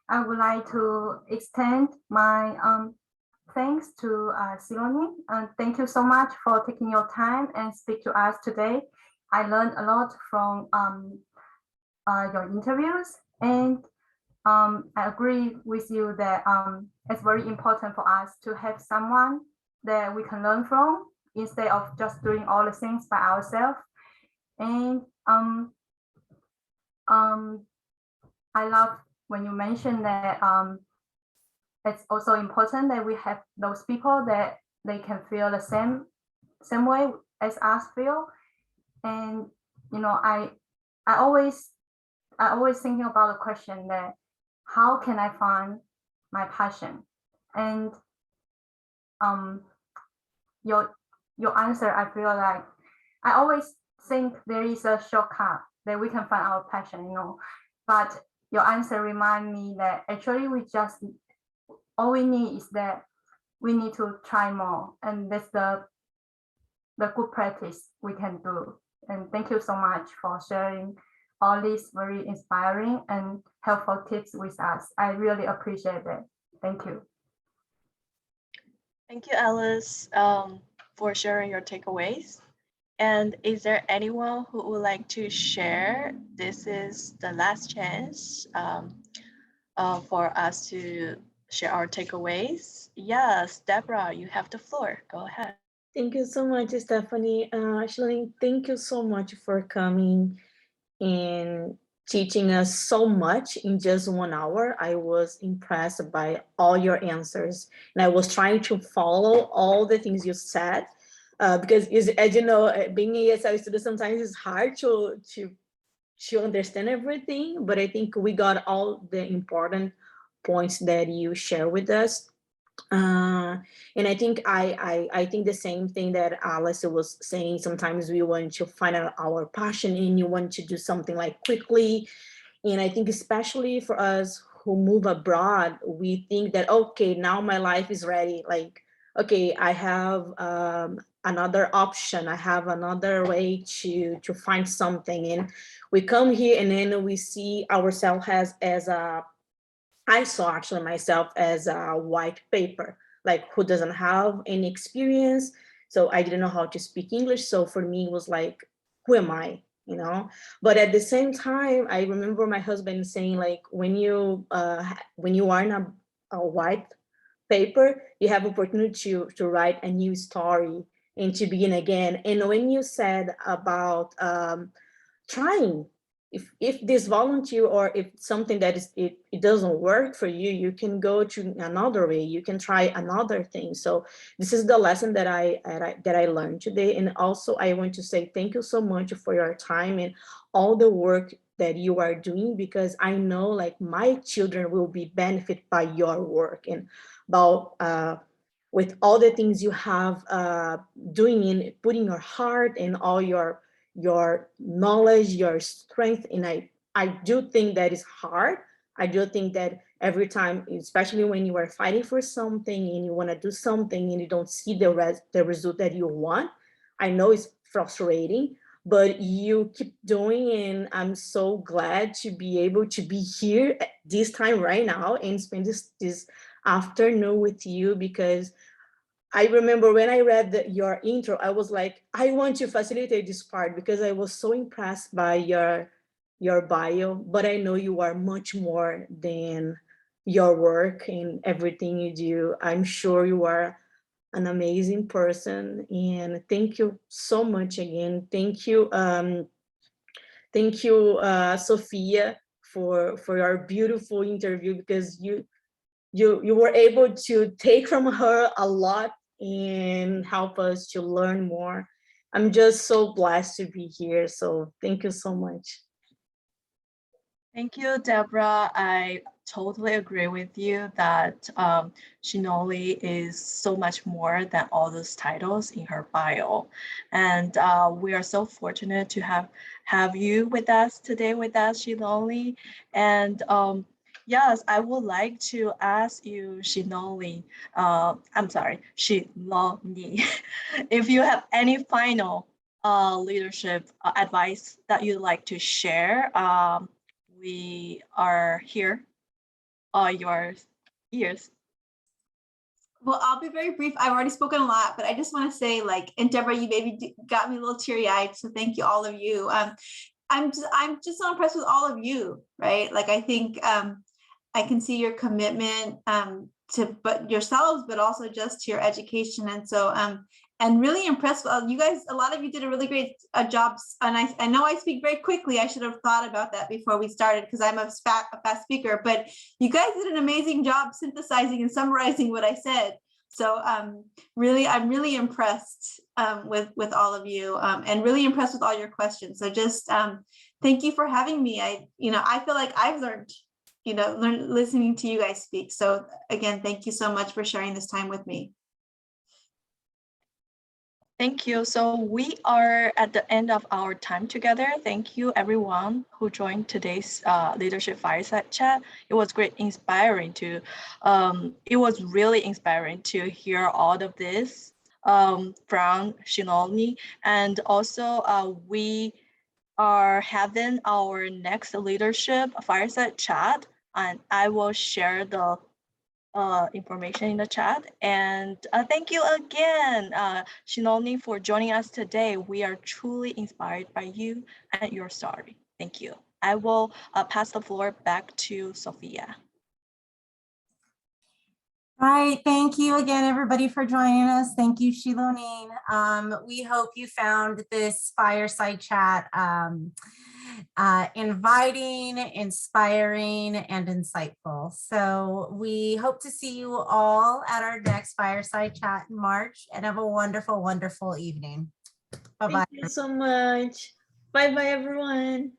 I would like to extend my thanks to Xilonin. Thank you so much for taking your time and speak to us today. I learned a lot from your interviews, and I agree with you that it's very important for us to have someone that we can learn from instead of just doing all the things by ourselves. And I love when you mentioned that it's also important that we have those people that they can feel the same way as us feel. And I always thinking about the question that how can I find my passion? And your answer, I feel like I always think there is a shortcut that we can find our passion, but your answer remind me that actually all we need is that we need to try more, and that's the good practice we can do. And thank you so much for sharing all these very inspiring and helpful tips with us. I really appreciate it. Thank you. Thank you, Alice, for sharing your takeaways. And is there anyone who would like to share? This is the last chance for us to share our takeaways. Yes, Deborah, you have the floor. Go ahead. Thank you so much, Stephanie. Xilonin, thank you so much for coming and teaching us so much in just 1 hour. I was impressed by all your answers, and I was trying to follow all the things you said, because as you know, being a ESL student, sometimes it's hard to understand everything, but I think we got all the important points that you share with us. And I think I think the same thing that Alice was saying. Sometimes we want to find out our passion and you want to do something like quickly. And I think especially for us who move abroad, we think that, okay, now my life is ready. Like, okay, I have another option. I have another way to find something. And we come here and then we see ourselves as I saw actually myself as a white paper, like who doesn't have any experience. So I didn't know how to speak English. So for me, it was like, who am I? But at the same time, I remember my husband saying, like, when you are in a white paper, you have opportunity to write a new story and to begin again. And when you said about trying, if this volunteer or if something that is it doesn't work for you, you can go to another way, you can try another thing. So this is the lesson that I learned today. And also I want to say thank you so much for your time and all the work that you are doing, because I know like my children will be benefit by your work and about with all the things you have doing in putting your heart and all your knowledge, your strength. And I do think that is hard. I do think that every time, especially when you are fighting for something and you want to do something and you don't see the result that you want, I know it's frustrating, but you keep doing, and I'm so glad to be able to be here at this time right now and spend this afternoon with you, because I remember when I read your intro, I was like, I want to facilitate this part because I was so impressed by your bio, but I know you are much more than your work and everything you do. I'm sure you are an amazing person, and thank you so much again. Thank you, Sophia, for your beautiful interview, because you were able to take from her a lot and help us to learn more. I'm just so blessed to be here. So thank you so much. Thank you, Deborah. I totally agree with you that Xilonin is so much more than all those titles in her bio. And we are so fortunate to have you with us today with us, Xilonin. And yes, I would like to ask you, Xilonin, Xilonin, if you have any final leadership advice that you'd like to share. We are here, all your ears. Well, I'll be very brief. I've already spoken a lot, but I just want to say, like, and Deborah, you maybe got me a little teary-eyed, so thank you, all of you. I'm just so impressed with all of you, right? Like, I think I can see your commitment to yourselves, but also just to your education, and so and really impressed with you guys. A lot of you did a really great job, and I know I speak very quickly. I should have thought about that before we started because I'm a fast speaker, but you guys did an amazing job synthesizing and summarizing what I said. So I'm really impressed with all of you, and really impressed with all your questions. So just thank you for having me. I feel like I've learned listening to you guys speak. So again, thank you so much for sharing this time with me. Thank you. So we are at the end of our time together. Thank you everyone who joined today's Leadership Fireside Chat. It was it was really inspiring to hear all of this from Xilonin. And also we are having our next Leadership Fireside Chat, and I will share the information in the chat. And thank you again, Xilonin, for joining us today. We are truly inspired by you and your story. Thank you. I will pass the floor back to Sophia. All right, thank you again, everybody, for joining us. Thank you, Xilonin. We hope you found this fireside chat inviting, inspiring, and insightful. So we hope to see you all at our next fireside chat in March, and have a wonderful, wonderful evening. Bye-bye. Thank you so much. Bye-bye, everyone.